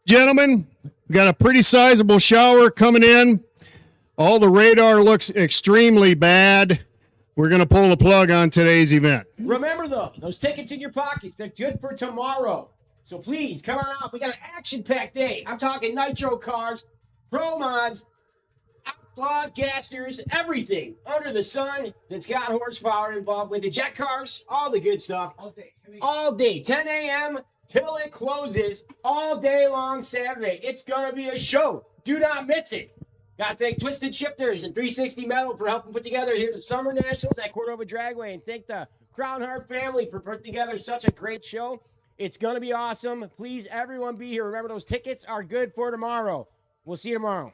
Gentlemen, we got a pretty sizable shower coming in. All the radar looks extremely bad. We're going to pull the plug on today's event. Remember, though, those tickets in your pockets, they're good for tomorrow. So please, come on out. We got an action-packed day. I'm talking nitro cars, pro mods, outlawed gassers, everything under the sun that's got horsepower involved with it. Jet cars, all the good stuff. All day, 10 a.m. till it closes, all day long Saturday. It's going to be a show. Do not miss it. Got to thank Twisted Shifters and 360 Metal for helping put together here the Summer Nationals at Cordova Dragway. And thank the Crown Heart family for putting together such a great show. It's going to be awesome. Please, everyone be here. Remember, those tickets are good for tomorrow. We'll see you tomorrow.